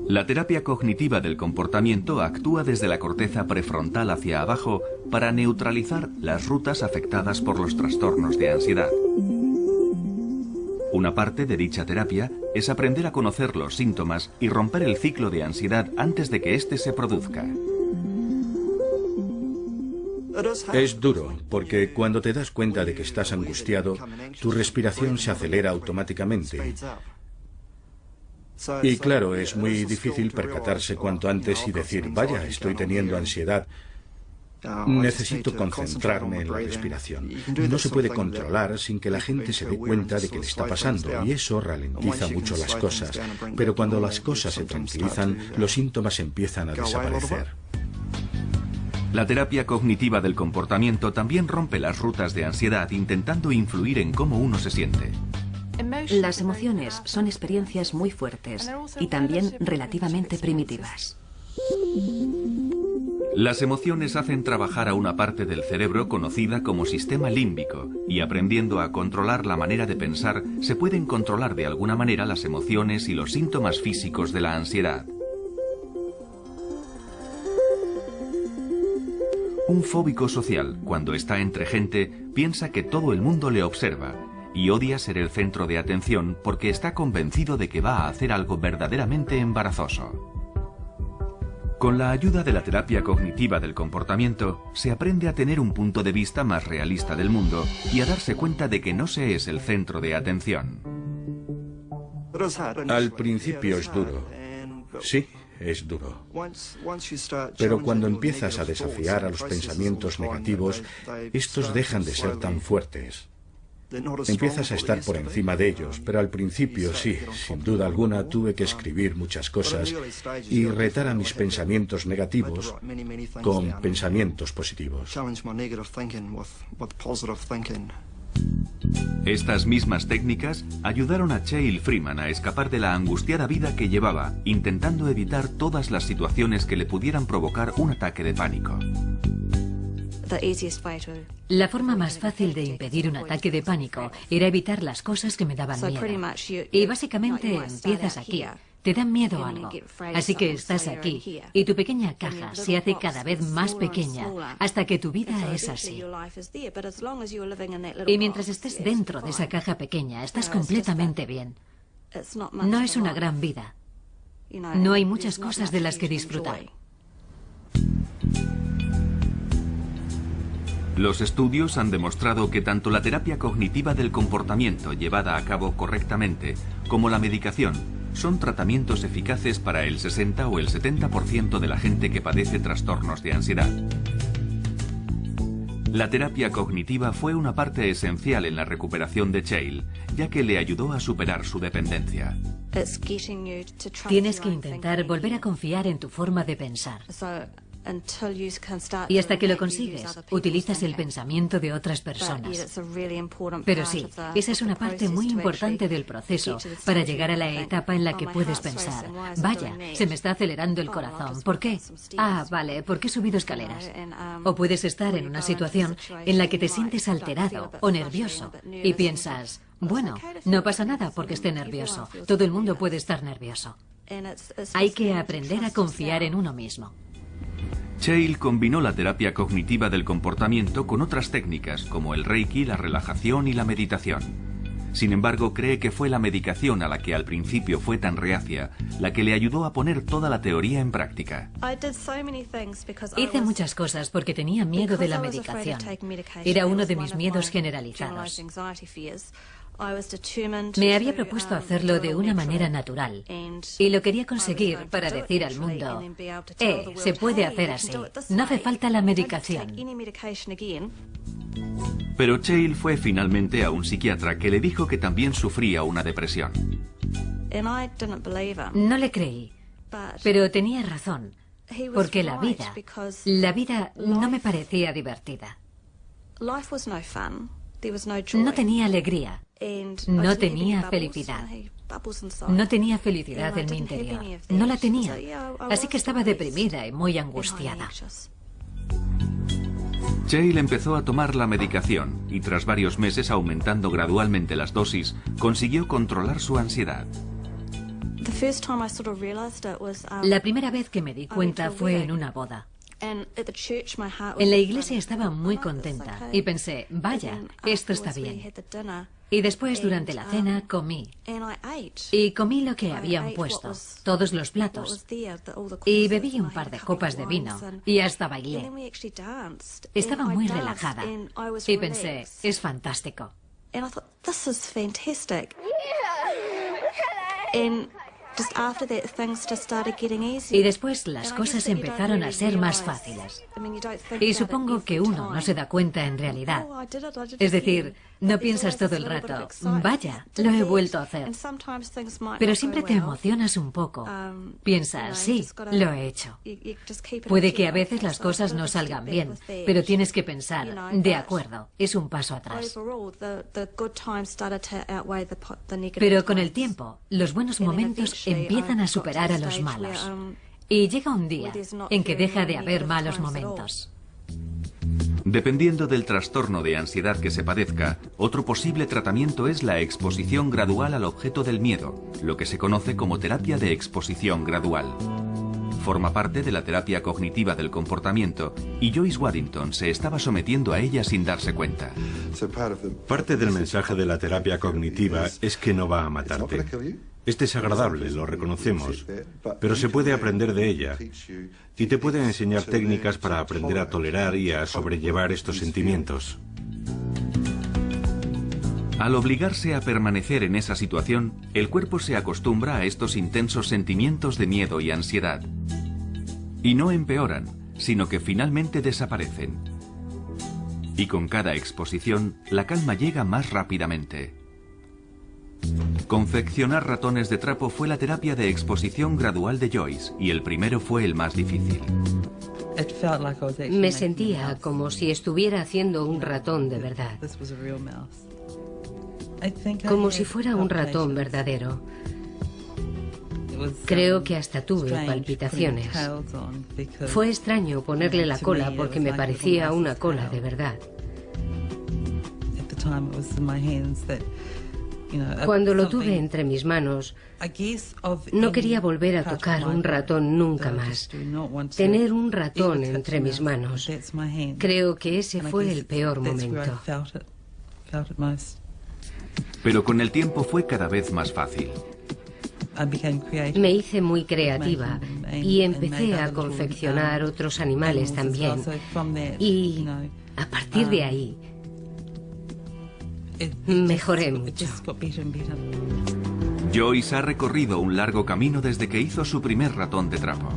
La terapia cognitiva del comportamiento actúa desde la corteza prefrontal hacia abajo para neutralizar las rutas afectadas por los trastornos de ansiedad. Una parte de dicha terapia es aprender a conocer los síntomas y romper el ciclo de ansiedad antes de que éste se produzca. Es duro, porque cuando te das cuenta de que estás angustiado, tu respiración se acelera automáticamente. Y claro, es muy difícil percatarse cuanto antes y decir, vaya, estoy teniendo ansiedad. Necesito concentrarme en la respiración. No se puede controlar sin que la gente se dé cuenta de que le está pasando, y eso ralentiza mucho las cosas. Pero cuando las cosas se tranquilizan, los síntomas empiezan a desaparecer. La terapia cognitiva del comportamiento también rompe las rutas de ansiedad intentando influir en cómo uno se siente. Las emociones son experiencias muy fuertes y también relativamente primitivas. Las emociones hacen trabajar a una parte del cerebro conocida como sistema límbico, y aprendiendo a controlar la manera de pensar, se pueden controlar de alguna manera las emociones y los síntomas físicos de la ansiedad. Un fóbico social, cuando está entre gente, piensa que todo el mundo le observa y odia ser el centro de atención porque está convencido de que va a hacer algo verdaderamente embarazoso. Con la ayuda de la terapia cognitiva del comportamiento, se aprende a tener un punto de vista más realista del mundo y a darse cuenta de que no se es el centro de atención. Al principio es duro. Sí, es duro. Pero cuando empiezas a desafiar a los pensamientos negativos, estos dejan de ser tan fuertes. Empiezas a estar por encima de ellos, pero al principio sí, sin duda alguna tuve que escribir muchas cosas y retar a mis pensamientos negativos con pensamientos positivos. Estas mismas técnicas ayudaron a Cheryl Freeman a escapar de la angustiada vida que llevaba, intentando evitar todas las situaciones que le pudieran provocar un ataque de pánico. La forma más fácil de impedir un ataque de pánico era evitar las cosas que me daban miedo. Y básicamente empiezas aquí. Te da miedo algo. Así que estás aquí y tu pequeña caja se hace cada vez más pequeña hasta que tu vida es así. Y mientras estés dentro de esa caja pequeña, estás completamente bien. No es una gran vida. No hay muchas cosas de las que disfrutar. Los estudios han demostrado que tanto la terapia cognitiva del comportamiento llevada a cabo correctamente como la medicación son tratamientos eficaces para el 60 o el 70% de la gente que padece trastornos de ansiedad. La terapia cognitiva fue una parte esencial en la recuperación de Cheryl, ya que le ayudó a superar su dependencia. Tienes que intentar volver a confiar en tu forma de pensar. Y hasta que lo consigues, utilizas el pensamiento de otras personas. Pero sí, esa es una parte muy importante del proceso para llegar a la etapa en la que puedes pensar, vaya, se me está acelerando el corazón, ¿por qué? Ah, vale, porque he subido escaleras. O puedes estar en una situación en la que te sientes alterado o nervioso y piensas, bueno, no pasa nada porque esté nervioso, todo el mundo puede estar nervioso. Hay que aprender a confiar en uno mismo. Cheryl combinó la terapia cognitiva del comportamiento con otras técnicas como el Reiki, la relajación y la meditación. Sin embargo, cree que fue la medicación a la que al principio fue tan reacia la que le ayudó a poner toda la teoría en práctica. Hice muchas cosas porque tenía miedo de la medicación. Era uno de mis miedos generalizados. Me había propuesto hacerlo de una manera natural y lo quería conseguir para decir al mundo, se puede hacer así, no hace falta la medicación. Pero Cheryl fue finalmente a un psiquiatra que le dijo que también sufría una depresión. No le creí, pero tenía razón, porque la vida no me parecía divertida. No tenía alegría. No tenía felicidad. No tenía felicidad en mi interior. No la tenía. Así que estaba deprimida y muy angustiada. Cheryl empezó a tomar la medicación y tras varios meses aumentando gradualmente las dosis, consiguió controlar su ansiedad. La primera vez que me di cuenta fue en una boda. En la iglesia estaba muy contenta y pensé, vaya, esto está bien. Y después, durante la cena, comí. Y comí lo que habían puesto, todos los platos. Y bebí un par de copas de vino y hasta bailé. Estaba muy relajada y pensé, es fantástico. Y después las cosas empezaron a ser más fáciles. Y supongo que uno no se da cuenta en realidad. Es decir, no piensas todo el rato, vaya, lo he vuelto a hacer. Pero siempre te emocionas un poco. Piensas, sí, lo he hecho. Puede que a veces las cosas no salgan bien, pero tienes que pensar, de acuerdo, es un paso atrás. Pero con el tiempo, los buenos momentos empiezan a superar a los malos. Y llega un día en que deja de haber malos momentos. Dependiendo del trastorno de ansiedad que se padezca, otro posible tratamiento es la exposición gradual al objeto del miedo, lo que se conoce como terapia de exposición gradual. Forma parte de la terapia cognitiva del comportamiento y Joyce Waddington se estaba sometiendo a ella sin darse cuenta. Parte del mensaje de la terapia cognitiva es que no va a matarte. Es desagradable, lo reconocemos, pero se puede aprender de ella y te puede enseñar técnicas para aprender a tolerar y a sobrellevar estos sentimientos. Al obligarse a permanecer en esa situación, el cuerpo se acostumbra a estos intensos sentimientos de miedo y ansiedad. Y no empeoran, sino que finalmente desaparecen. Y con cada exposición, la calma llega más rápidamente. Confeccionar ratones de trapo fue la terapia de exposición gradual de Joyce, y el primero fue el más difícil. Me sentía como si estuviera haciendo un ratón de verdad. Como si fuera un ratón verdadero. Creo que hasta tuve palpitaciones. Fue extraño ponerle la cola porque me parecía una cola de verdad. Cuando lo tuve entre mis manos, no quería volver a tocar un ratón nunca más. Tener un ratón entre mis manos. Creo que ese fue el peor momento. Pero con el tiempo fue cada vez más fácil. Me hice muy creativa y empecé a confeccionar otros animales también. Y a partir de ahí, mejoré mucho. Joyce ha recorrido un largo camino desde que hizo su primer ratón de trapo.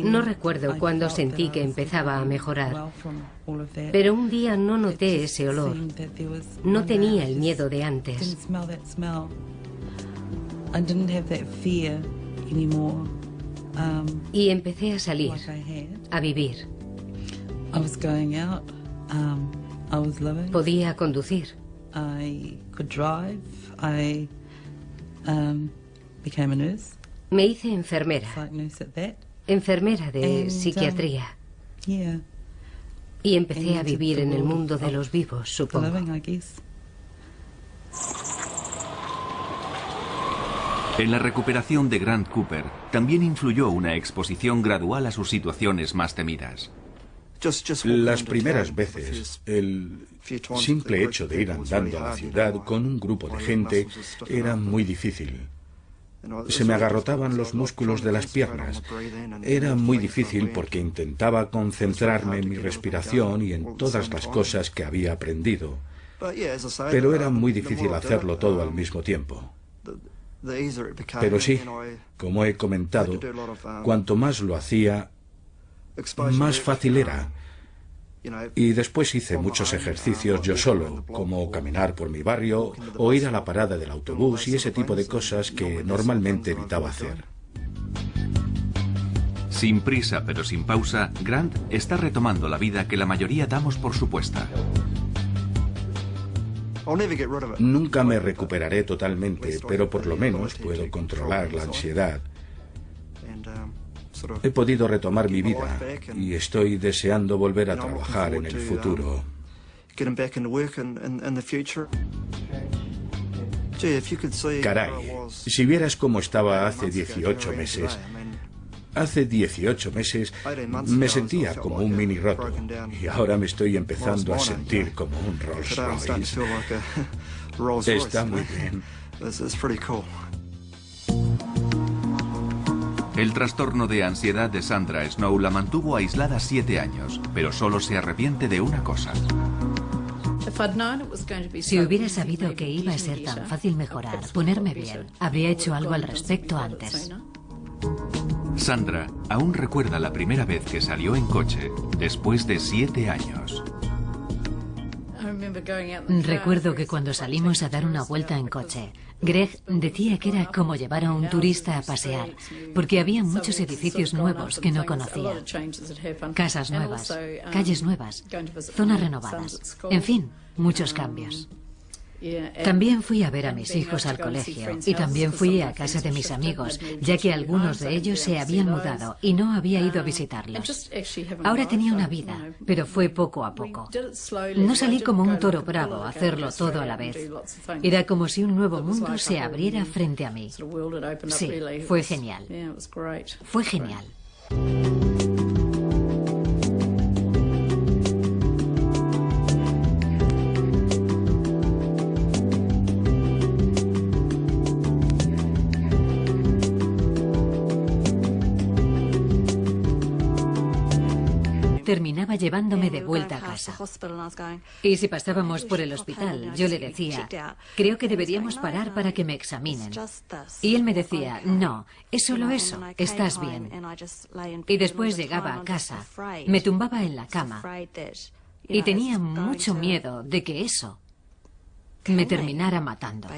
No recuerdo cuándo sentí que empezaba a mejorar, pero un día no noté ese olor. No tenía el miedo de antes. Y empecé a salir, a vivir. Podía conducir. Me hice enfermera. Enfermera de psiquiatría. Y empecé a vivir en el mundo de los vivos, supongo. En la recuperación de Grant Cooper también influyó una exposición gradual a sus situaciones más temidas. Las primeras veces, el simple hecho de ir andando a la ciudad con un grupo de gente era muy difícil. Se me agarrotaban los músculos de las piernas. Era muy difícil porque intentaba concentrarme en mi respiración y en todas las cosas que había aprendido. Pero era muy difícil hacerlo todo al mismo tiempo. Pero sí, como he comentado, cuanto más lo hacía, más fácil era. Y después hice muchos ejercicios yo solo, como caminar por mi barrio o ir a la parada del autobús y ese tipo de cosas que normalmente evitaba hacer. Sin prisa pero sin pausa, Grant está retomando la vida que la mayoría damos por supuesta. Nunca me recuperaré totalmente, pero por lo menos puedo controlar la ansiedad. He podido retomar mi vida y estoy deseando volver a trabajar en el futuro. Caray, si vieras cómo estaba hace 18 meses... Hace 18 meses me sentía como un mini roto y ahora me estoy empezando a sentir como un Rolls Royce. Está muy bien. El trastorno de ansiedad de Sandra Snow la mantuvo aislada 7 años, pero solo se arrepiente de una cosa. Si hubiera sabido que iba a ser tan fácil mejorar, ponerme bien, habría hecho algo al respecto antes. Sandra aún recuerda la primera vez que salió en coche, después de 7 años. Recuerdo que cuando salimos a dar una vuelta en coche, Greg decía que era como llevar a un turista a pasear, porque había muchos edificios nuevos que no conocía. Casas nuevas, calles nuevas, zonas renovadas, en fin, muchos cambios. También fui a ver a mis hijos al colegio y también fui a casa de mis amigos, ya que algunos de ellos se habían mudado y no había ido a visitarlos. Ahora tenía una vida, pero fue poco a poco. No salí como un toro bravo a hacerlo todo a la vez. Era como si un nuevo mundo se abriera frente a mí. Sí, fue genial. Fue genial. Terminaba llevándome de vuelta a casa. Y si pasábamos por el hospital, yo le decía, creo que deberíamos parar para que me examinen. Y él me decía, no, es solo eso, estás bien. Y después llegaba a casa, me tumbaba en la cama y tenía mucho miedo de que eso me terminara matando.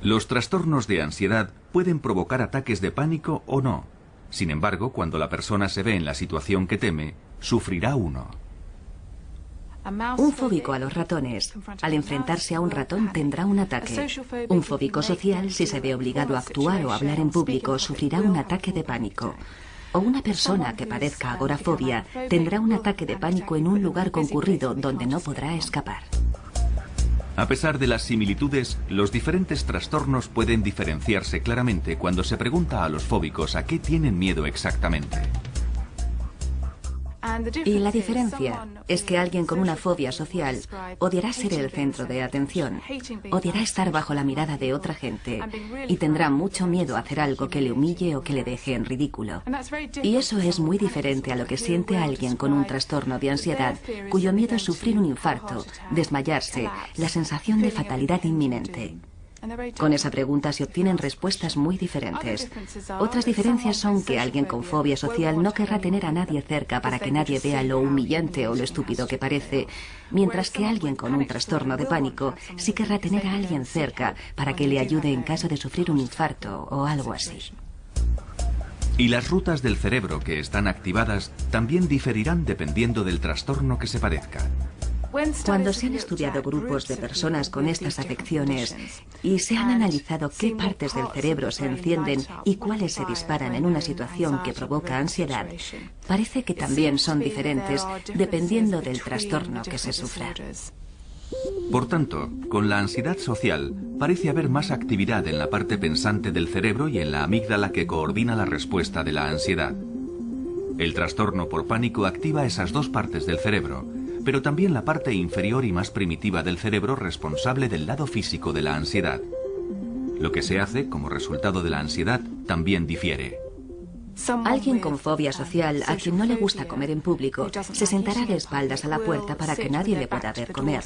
Los trastornos de ansiedad pueden provocar ataques de pánico o no. Sin embargo, cuando la persona se ve en la situación que teme, sufrirá uno. Un fóbico a los ratones, al enfrentarse a un ratón, tendrá un ataque. Un fóbico social, si se ve obligado a actuar o hablar en público, sufrirá un ataque de pánico. O una persona que padezca agorafobia tendrá un ataque de pánico en un lugar concurrido donde no podrá escapar. A pesar de las similitudes, los diferentes trastornos pueden diferenciarse claramente cuando se pregunta a los fóbicos a qué tienen miedo exactamente. Y la diferencia es que alguien con una fobia social odiará ser el centro de atención, odiará estar bajo la mirada de otra gente y tendrá mucho miedo a hacer algo que le humille o que le deje en ridículo. Y eso es muy diferente a lo que siente alguien con un trastorno de ansiedad cuyo miedo es sufrir un infarto, desmayarse, la sensación de fatalidad inminente. Con esa pregunta se obtienen respuestas muy diferentes. Otras diferencias son que alguien con fobia social no querrá tener a nadie cerca para que nadie vea lo humillante o lo estúpido que parece, mientras que alguien con un trastorno de pánico sí querrá tener a alguien cerca para que le ayude en caso de sufrir un infarto o algo así. Y las rutas del cerebro que están activadas también diferirán dependiendo del trastorno que se padezca. Cuando se han estudiado grupos de personas con estas afecciones y se han analizado qué partes del cerebro se encienden y cuáles se disparan en una situación que provoca ansiedad, parece que también son diferentes dependiendo del trastorno que se sufra. Por tanto, con la ansiedad social parece haber más actividad en la parte pensante del cerebro y en la amígdala que coordina la respuesta de la ansiedad. El trastorno por pánico activa esas dos partes del cerebro, pero también la parte inferior y más primitiva del cerebro responsable del lado físico de la ansiedad. Lo que se hace como resultado de la ansiedad también difiere. Alguien con fobia social, a quien no le gusta comer en público, se sentará de espaldas a la puerta para que nadie le pueda ver comer.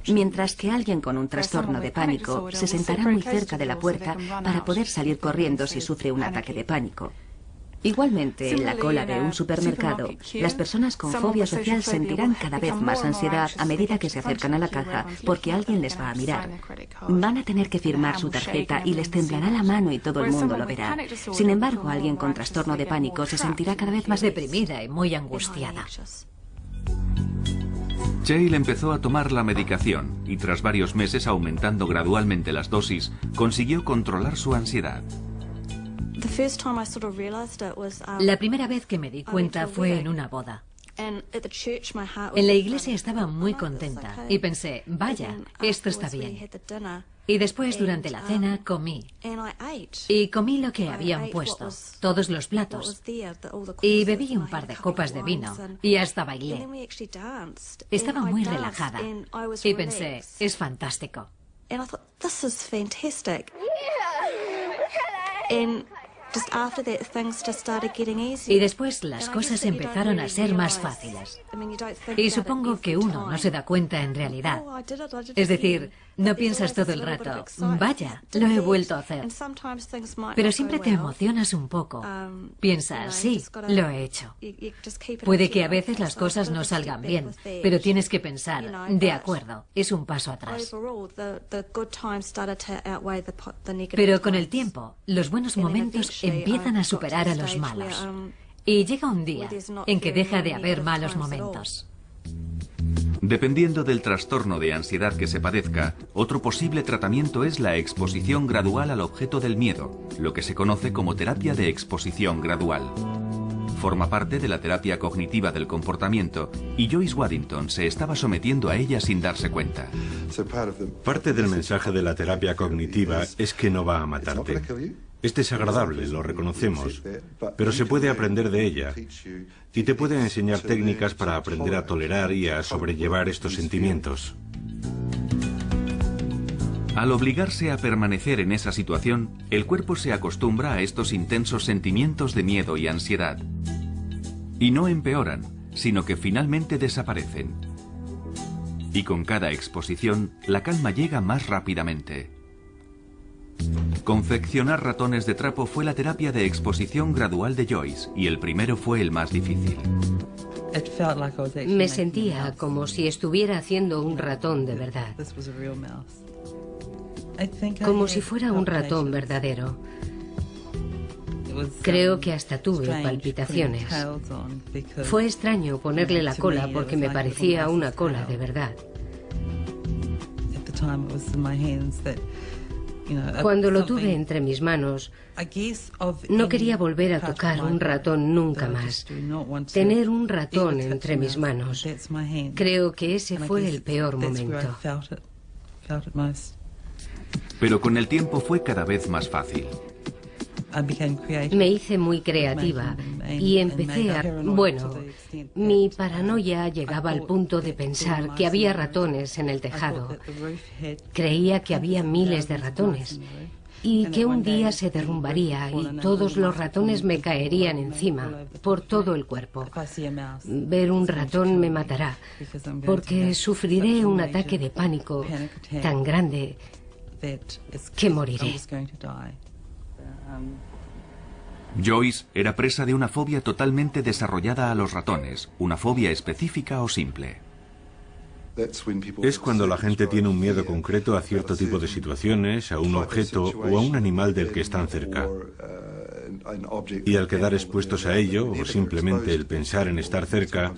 Mientras que alguien con un trastorno de pánico se sentará muy cerca de la puerta para poder salir corriendo si sufre un ataque de pánico. Igualmente, en la cola de un supermercado, las personas con fobia social sentirán cada vez más ansiedad a medida que se acercan a la caja porque alguien les va a mirar. Van a tener que firmar su tarjeta y les temblará la mano y todo el mundo lo verá. Sin embargo, alguien con trastorno de pánico se sentirá cada vez más deprimida y muy angustiada. Cheryl empezó a tomar la medicación y tras varios meses aumentando gradualmente las dosis, consiguió controlar su ansiedad. La primera vez que me di cuenta fue en una boda. En la iglesia estaba muy contenta y pensé, vaya, esto está bien. Y después, durante la cena, comí. Y comí lo que habían puesto, todos los platos. Y bebí un par de copas de vino y hasta bailé. Estaba muy relajada y pensé, es fantástico. Y después las cosas empezaron a ser más fáciles. Y supongo que uno no se da cuenta en realidad. Es decir, no piensas todo el rato, vaya, lo he vuelto a hacer. Pero siempre te emocionas un poco. Piensas, sí, lo he hecho. Puede que a veces las cosas no salgan bien, pero tienes que pensar, de acuerdo, es un paso atrás. Pero con el tiempo, los buenos momentos empiezan a superar a los malos. Y llega un día en que deja de haber malos momentos. Dependiendo del trastorno de ansiedad que se padezca, otro posible tratamiento es la exposición gradual al objeto del miedo, lo que se conoce como terapia de exposición gradual. Forma parte de la terapia cognitiva del comportamiento y Joyce Waddington se estaba sometiendo a ella sin darse cuenta. Parte del mensaje de la terapia cognitiva es que no va a matarte. Es desagradable, lo reconocemos, pero se puede aprender de ella y te puede enseñar técnicas para aprender a tolerar y a sobrellevar estos sentimientos. Al obligarse a permanecer en esa situación, el cuerpo se acostumbra a estos intensos sentimientos de miedo y ansiedad. Y no empeoran, sino que finalmente desaparecen. Y con cada exposición, la calma llega más rápidamente. Confeccionar ratones de trapo fue la terapia de exposición gradual de Joyce, y el primero fue el más difícil. Me sentía como si estuviera haciendo un ratón de verdad. Como si fuera un ratón verdadero. Creo que hasta tuve palpitaciones. Fue extraño ponerle la cola porque me parecía una cola de verdad. Cuando lo tuve entre mis manos, no quería volver a tocar un ratón nunca más. Tener un ratón entre mis manos. Creo que ese fue el peor momento. Pero con el tiempo fue cada vez más fácil. Me hice muy creativa y empecé a... Bueno, mi paranoia llegaba al punto de pensar que había ratones en el tejado. Creía que había miles de ratones y que un día se derrumbaría y todos los ratones me caerían encima, por todo el cuerpo. Ver un ratón me matará, porque sufriré un ataque de pánico tan grande que moriré. Joyce era presa de una fobia totalmente desarrollada a los ratones, una fobia específica o simple. Es cuando la gente tiene un miedo concreto a cierto tipo de situaciones, a un objeto o a un animal del que están cerca. Y al quedar expuestos a ello, o simplemente el pensar en estar cerca,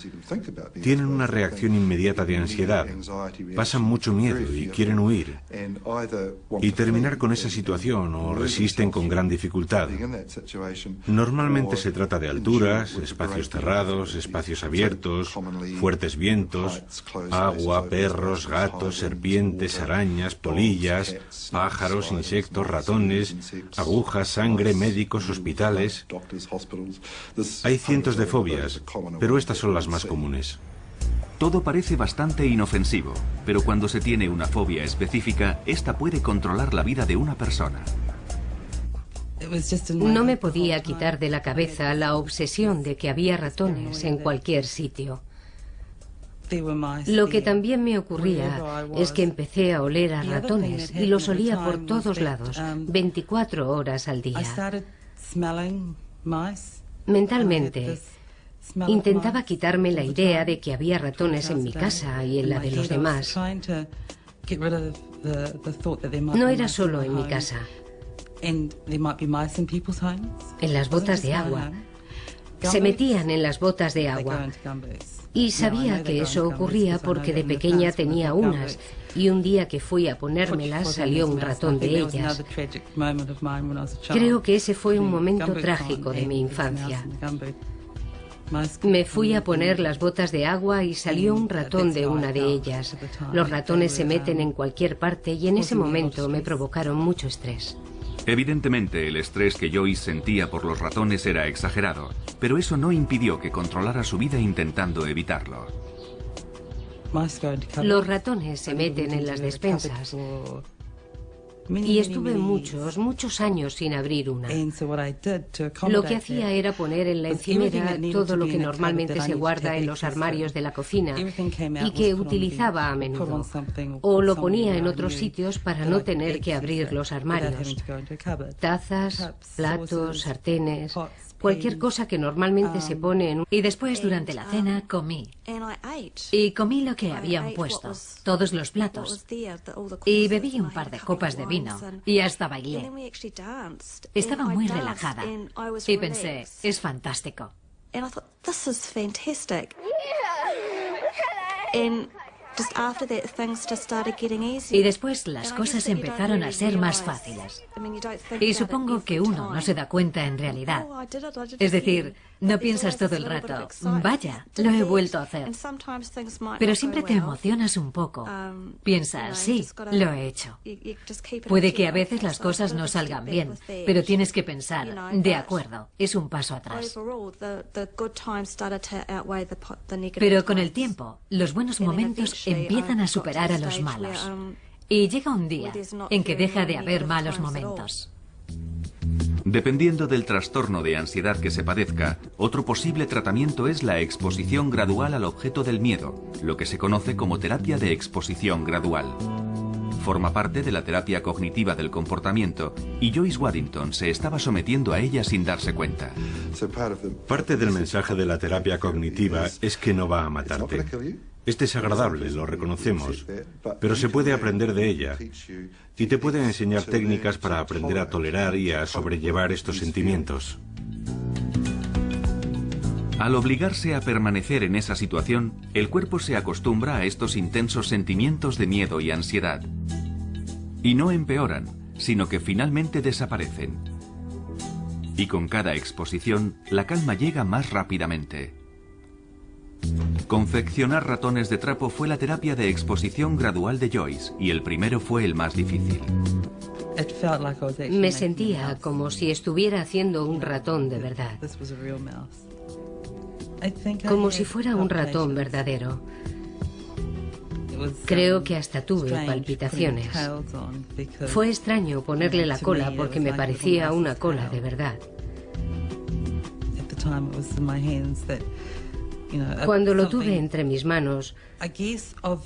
tienen una reacción inmediata de ansiedad, pasan mucho miedo y quieren huir, y terminar con esa situación o resisten con gran dificultad. Normalmente se trata de alturas, espacios cerrados, espacios abiertos, fuertes vientos, agua, perros, gatos, serpientes, arañas, polillas, pájaros, insectos, ratones, agujas, sangre, médicos, hospitales. Hay cientos de fobias, pero estas son las más comunes. Todo parece bastante inofensivo, pero cuando se tiene una fobia específica, esta puede controlar la vida de una persona. No me podía quitar de la cabeza la obsesión de que había ratones en cualquier sitio. Lo que también me ocurría es que empecé a oler a ratones y los olía por todos lados, 24 horas al día. Mentalmente, intentaba quitarme la idea de que había ratones en mi casa y en la de los demás. No era solo en mi casa. En las botas de agua. Se metían en las botas de agua. Y sabía que eso ocurría porque de pequeña tenía unas, y un día que fui a ponérmelas salió un ratón de ellas. Creo que ese fue un momento trágico de mi infancia. Me fui a poner las botas de agua y salió un ratón de una de ellas. Los ratones se meten en cualquier parte y en ese momento me provocaron mucho estrés. Evidentemente, el estrés que Joyce sentía por los ratones era exagerado, pero eso no impidió que controlara su vida intentando evitarlo. Los ratones se meten en las despensas y estuve muchos años sin abrir una. Lo que hacía era poner en la encimera todo lo que normalmente se guarda en los armarios de la cocina y que utilizaba a menudo. O lo ponía en otros sitios para no tener que abrir los armarios. Tazas, platos, sartenes, cualquier cosa que normalmente se pone en un... Y después, durante la cena, comí. Y comí lo que habían puesto, todos los platos. Y bebí un par de copas de vino. Y hasta bailé. Estaba muy relajada. Y pensé, es fantástico. Y después las cosas empezaron a ser más fáciles. Y supongo que uno no se da cuenta en realidad. Es decir, no piensas todo el rato, vaya, lo he vuelto a hacer. Pero siempre te emocionas un poco. Piensas, sí, lo he hecho. Puede que a veces las cosas no salgan bien, pero tienes que pensar, de acuerdo, es un paso atrás. Pero con el tiempo, los buenos momentos empiezan a superar a los malos. Y llega un día en que deja de haber malos momentos. Dependiendo del trastorno de ansiedad que se padezca, otro posible tratamiento es la exposición gradual al objeto del miedo, lo que se conoce como terapia de exposición gradual. Forma parte de la terapia cognitiva del comportamiento y Joyce Waddington se estaba sometiendo a ella sin darse cuenta. Parte del mensaje de la terapia cognitiva es que no va a matarte. Es desagradable, lo reconocemos, pero se puede aprender de ella y te puede enseñar técnicas para aprender a tolerar y a sobrellevar estos sentimientos. Al obligarse a permanecer en esa situación, el cuerpo se acostumbra a estos intensos sentimientos de miedo y ansiedad. Y no empeoran, sino que finalmente desaparecen. Y con cada exposición, la calma llega más rápidamente. Confeccionar ratones de trapo fue la terapia de exposición gradual de Joyce, y el primero fue el más difícil. Me sentía como si estuviera haciendo un ratón de verdad. Como si fuera un ratón verdadero. Creo que hasta tuve palpitaciones. Fue extraño ponerle la cola porque me parecía una cola de verdad. Cuando lo tuve entre mis manos,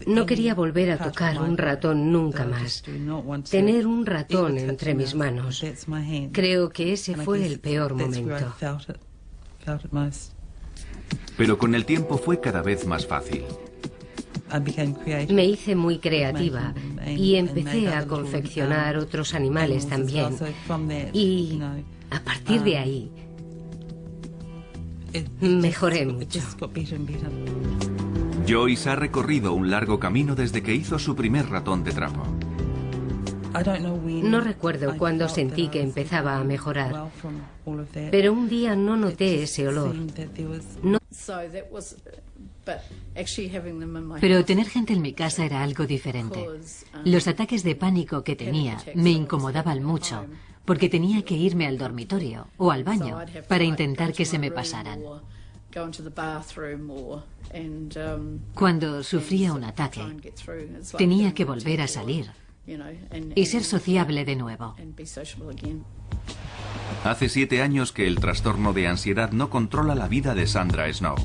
no quería volver a tocar un ratón nunca más. Tener un ratón entre mis manos. Creo que ese fue el peor momento. Pero con el tiempo fue cada vez más fácil. Me hice muy creativa y empecé a confeccionar otros animales también. Y a partir de ahí, mejoré mucho. Joyce ha recorrido un largo camino desde que hizo su primer ratón de trapo. No recuerdo cuándo sentí que empezaba a mejorar, pero un día no noté ese olor. No. Pero tener gente en mi casa era algo diferente. Los ataques de pánico que tenía me incomodaban mucho, porque tenía que irme al dormitorio o al baño para intentar que se me pasaran. Cuando sufría un ataque, tenía que volver a salir y ser sociable de nuevo. Hace 7 años que el trastorno de ansiedad no controla la vida de Sandra Snow.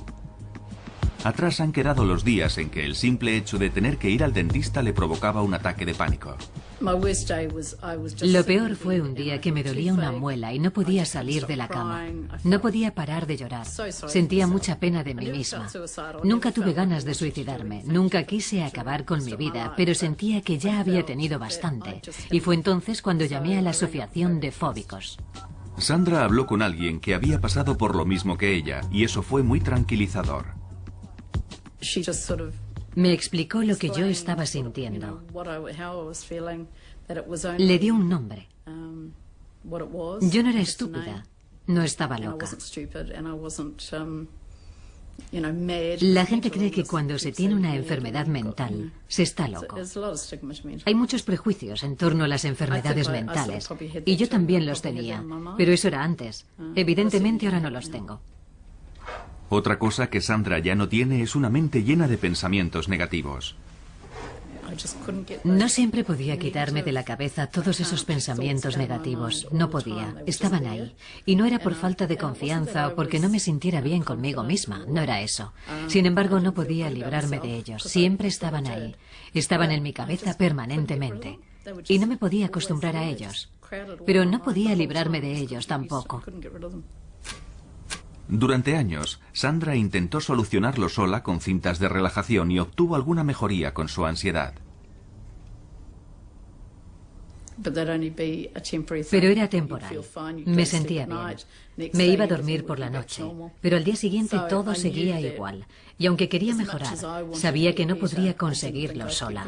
Atrás han quedado los días en que el simple hecho de tener que ir al dentista le provocaba un ataque de pánico. Lo peor fue un día que me dolía una muela y no podía salir de la cama. No podía parar de llorar. Sentía mucha pena de mí misma. Nunca tuve ganas de suicidarme. Nunca quise acabar con mi vida, pero sentía que ya había tenido bastante. Y fue entonces cuando llamé a la Asociación de Fóbicos. Sandra habló con alguien que había pasado por lo mismo que ella, y eso fue muy tranquilizador. Me explicó lo que yo estaba sintiendo. Le dio un nombre. Yo no era estúpida, no estaba loca. La gente cree que cuando se tiene una enfermedad mental, se está loco. Hay muchos prejuicios en torno a las enfermedades mentales, y yo también los tenía, pero eso era antes. Evidentemente ahora no los tengo. Otra cosa que Sandra ya no tiene es una mente llena de pensamientos negativos. No siempre podía quitarme de la cabeza todos esos pensamientos negativos. No podía. Estaban ahí. Y no era por falta de confianza o porque no me sintiera bien conmigo misma. No era eso. Sin embargo, no podía librarme de ellos. Siempre estaban ahí. Estaban en mi cabeza permanentemente. Y no me podía acostumbrar a ellos. Pero no podía librarme de ellos tampoco. Durante años, Sandra intentó solucionarlo sola con cintas de relajación y obtuvo alguna mejoría con su ansiedad. Pero era temporal. Me sentía bien. Me iba a dormir por la noche, pero al día siguiente todo seguía igual. Y aunque quería mejorar, sabía que no podría conseguirlo sola.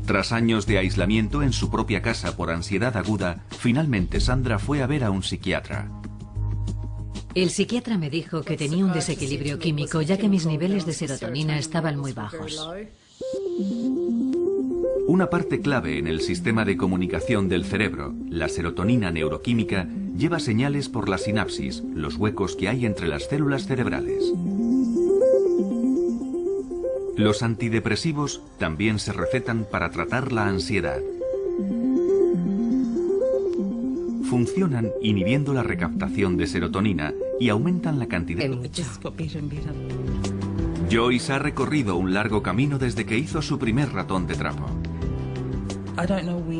Tras años de aislamiento en su propia casa por ansiedad aguda, finalmente Sandra fue a ver a un psiquiatra. El psiquiatra me dijo que tenía un desequilibrio químico, ya que mis niveles de serotonina estaban muy bajos. Una parte clave en el sistema de comunicación del cerebro, la serotonina neuroquímica, lleva señales por la sinapsis, los huecos que hay entre las células cerebrales. Los antidepresivos también se recetan para tratar la ansiedad. Funcionan inhibiendo la recaptación de serotonina y aumentan la cantidad. Joyce ha recorrido un largo camino desde que hizo su primer ratón de trapo.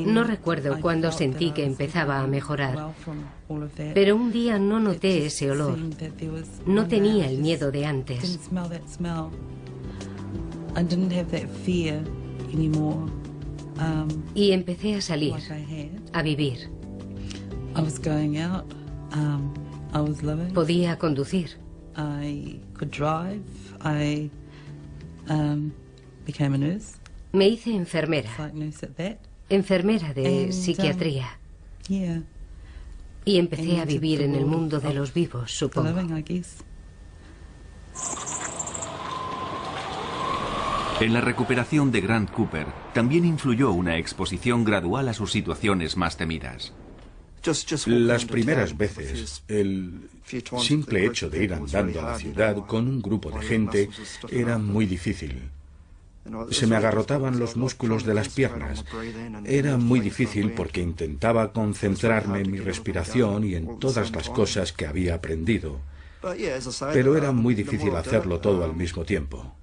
No recuerdo cuándo sentí que empezaba a mejorar, pero un día no noté ese olor. No tenía el miedo de antes. Y empecé a salir, a vivir. Podía conducir. Me hice enfermera. Enfermera de psiquiatría. Y empecé a vivir en el mundo de los vivos, supongo. En la recuperación de Grant Cooper también influyó una exposición gradual a sus situaciones más temidas. Las primeras veces, el simple hecho de ir andando a la ciudad con un grupo de gente era muy difícil. Se me agarrotaban los músculos de las piernas. Era muy difícil porque intentaba concentrarme en mi respiración y en todas las cosas que había aprendido. Pero era muy difícil hacerlo todo al mismo tiempo.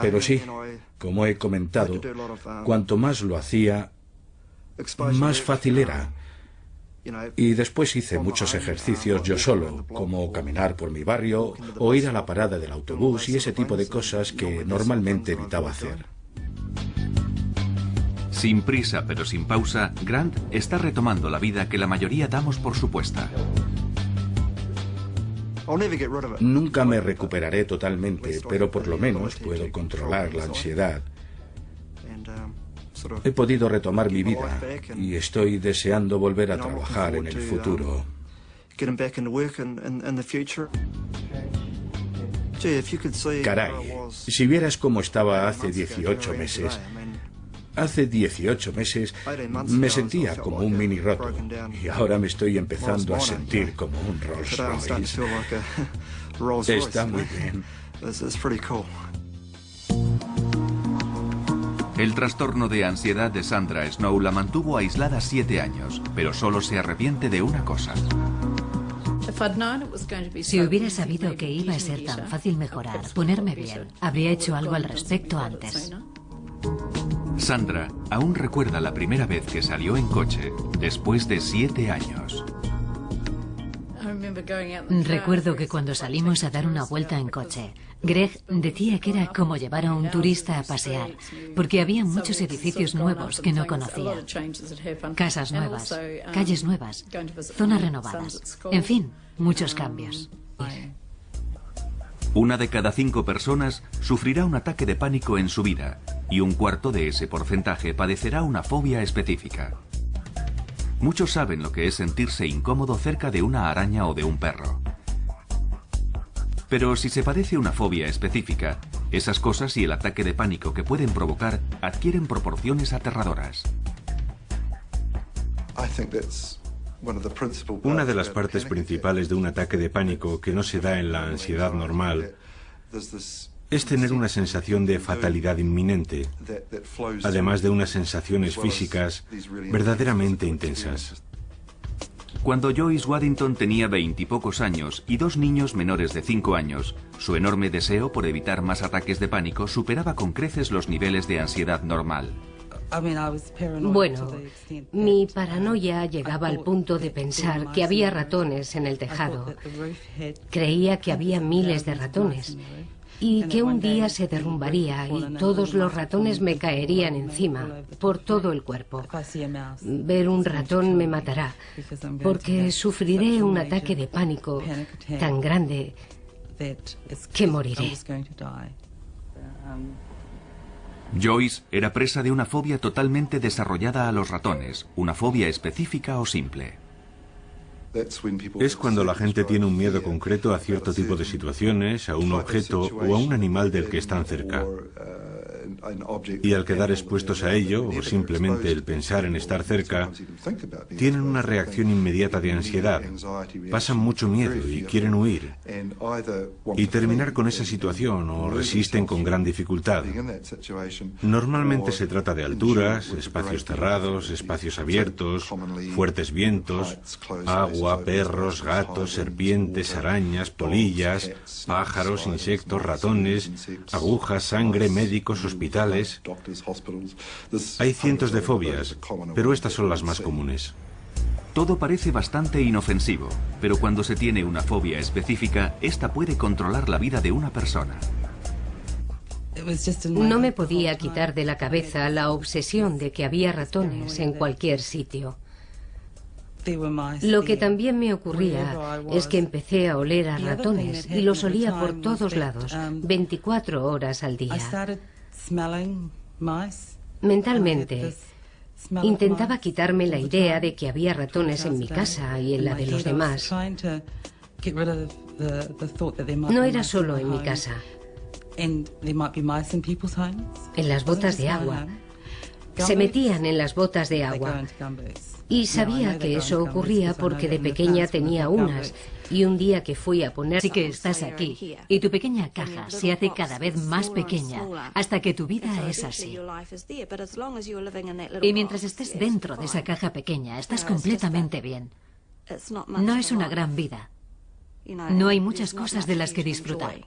Pero sí, como he comentado, cuanto más lo hacía, más fácil era. Y después hice muchos ejercicios yo solo, como caminar por mi barrio o ir a la parada del autobús y ese tipo de cosas que normalmente evitaba hacer. Sin prisa pero sin pausa, Grant está retomando la vida que la mayoría damos por supuesta. Nunca me recuperaré totalmente, pero por lo menos puedo controlar la ansiedad. He podido retomar mi vida y estoy deseando volver a trabajar en el futuro. Caray, si vieras cómo estaba hace 18 meses. Hace 18 meses me sentía como un mini roto y ahora me estoy empezando a sentir como un Rolls Royce. Está muy bien. El trastorno de ansiedad de Sandra Snow la mantuvo aislada 7 años, pero solo se arrepiente de una cosa. Si hubiera sabido que iba a ser tan fácil mejorar, ponerme bien, habría hecho algo al respecto antes. Sandra aún recuerda la primera vez que salió en coche, después de 7 años. Recuerdo que cuando salimos a dar una vuelta en coche, Greg decía que era como llevar a un turista a pasear, porque había muchos edificios nuevos que no conocía. Casas nuevas, calles nuevas, zonas renovadas, en fin, muchos cambios. Una de cada 5 personas sufrirá un ataque de pánico en su vida y un cuarto de ese porcentaje padecerá una fobia específica. Muchos saben lo que es sentirse incómodo cerca de una araña o de un perro. Pero si se padece una fobia específica, esas cosas y el ataque de pánico que pueden provocar adquieren proporciones aterradoras. Una de las partes principales de un ataque de pánico que no se da en la ansiedad normal es tener una sensación de fatalidad inminente, además de unas sensaciones físicas verdaderamente intensas. Cuando Joyce Waddington tenía 20 y pocos años y 2 niños menores de 5 años, su enorme deseo por evitar más ataques de pánico superaba con creces los niveles de ansiedad normal. Bueno, mi paranoia llegaba al punto de pensar que había ratones en el tejado. Creía que había miles de ratones y que un día se derrumbaría y todos los ratones me caerían encima, por todo el cuerpo. Ver un ratón me matará, porque sufriré un ataque de pánico tan grande que moriré. Joyce era presa de una fobia totalmente desarrollada a los ratones, una fobia específica o simple. Es cuando la gente tiene un miedo concreto a cierto tipo de situaciones, a un objeto o a un animal del que están cerca. Y al quedar expuestos a ello, o simplemente el pensar en estar cerca, tienen una reacción inmediata de ansiedad, pasan mucho miedo y quieren huir, y terminar con esa situación o resisten con gran dificultad. Normalmente se trata de alturas, espacios cerrados, espacios abiertos, fuertes vientos, agua, perros, gatos, serpientes, arañas, polillas, pájaros, insectos, ratones, agujas, sangre, médicos, hospitales. Hay cientos de fobias, pero estas son las más comunes. Todo parece bastante inofensivo, pero cuando se tiene una fobia específica, esta puede controlar la vida de una persona. No me podía quitar de la cabeza la obsesión de que había ratones en cualquier sitio. Lo que también me ocurría es que empecé a oler a ratones y los olía por todos lados, 24 horas al día. Mentalmente, intentaba quitarme la idea de que había ratones en mi casa y en la de los demás. No era solo en mi casa. En las botas de agua. Se metían en las botas de agua. Y sabía que eso ocurría porque de pequeña tenía unas. Y un día que fui a poner... Así que estás aquí y tu pequeña caja se hace cada vez más pequeña hasta que tu vida es así. Y mientras estés dentro de esa caja pequeña, estás completamente bien. No es una gran vida. No hay muchas cosas de las que disfrutar.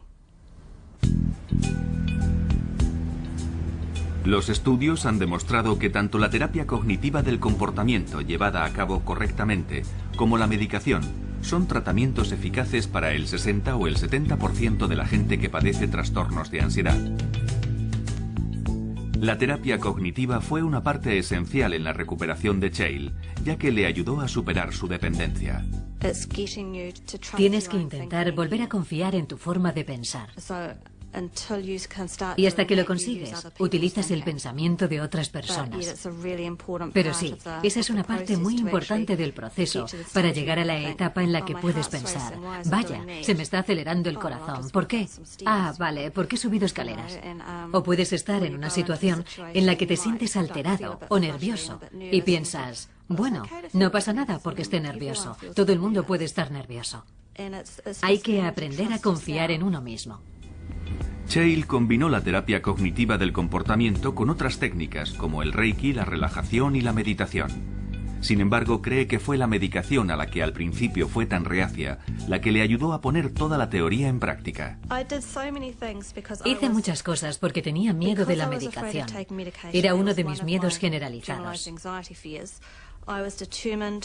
Los estudios han demostrado que tanto la terapia cognitiva del comportamiento llevada a cabo correctamente como la medicación son tratamientos eficaces para el 60 o el 70% de la gente que padece trastornos de ansiedad. La terapia cognitiva fue una parte esencial en la recuperación de Chael, ya que le ayudó a superar su dependencia. Tienes que intentar volver a confiar en tu forma de pensar. Y hasta que lo consigues, utilizas el pensamiento de otras personas. Pero sí, esa es una parte muy importante del proceso para llegar a la etapa en la que puedes pensar: vaya, se me está acelerando el corazón. ¿Por qué? Ah, vale, porque he subido escaleras. O puedes estar en una situación en la que te sientes alterado o nervioso y piensas: bueno, no pasa nada porque esté nervioso. Todo el mundo puede estar nervioso. Hay que aprender a confiar en uno mismo. Chael combinó la terapia cognitiva del comportamiento con otras técnicas como el Reiki, la relajación y la meditación. Sin embargo, cree que fue la medicación a la que al principio fue tan reacia la que le ayudó a poner toda la teoría en práctica. Hice muchas cosas porque tenía miedo de la medicación. Era uno de mis miedos generalizados.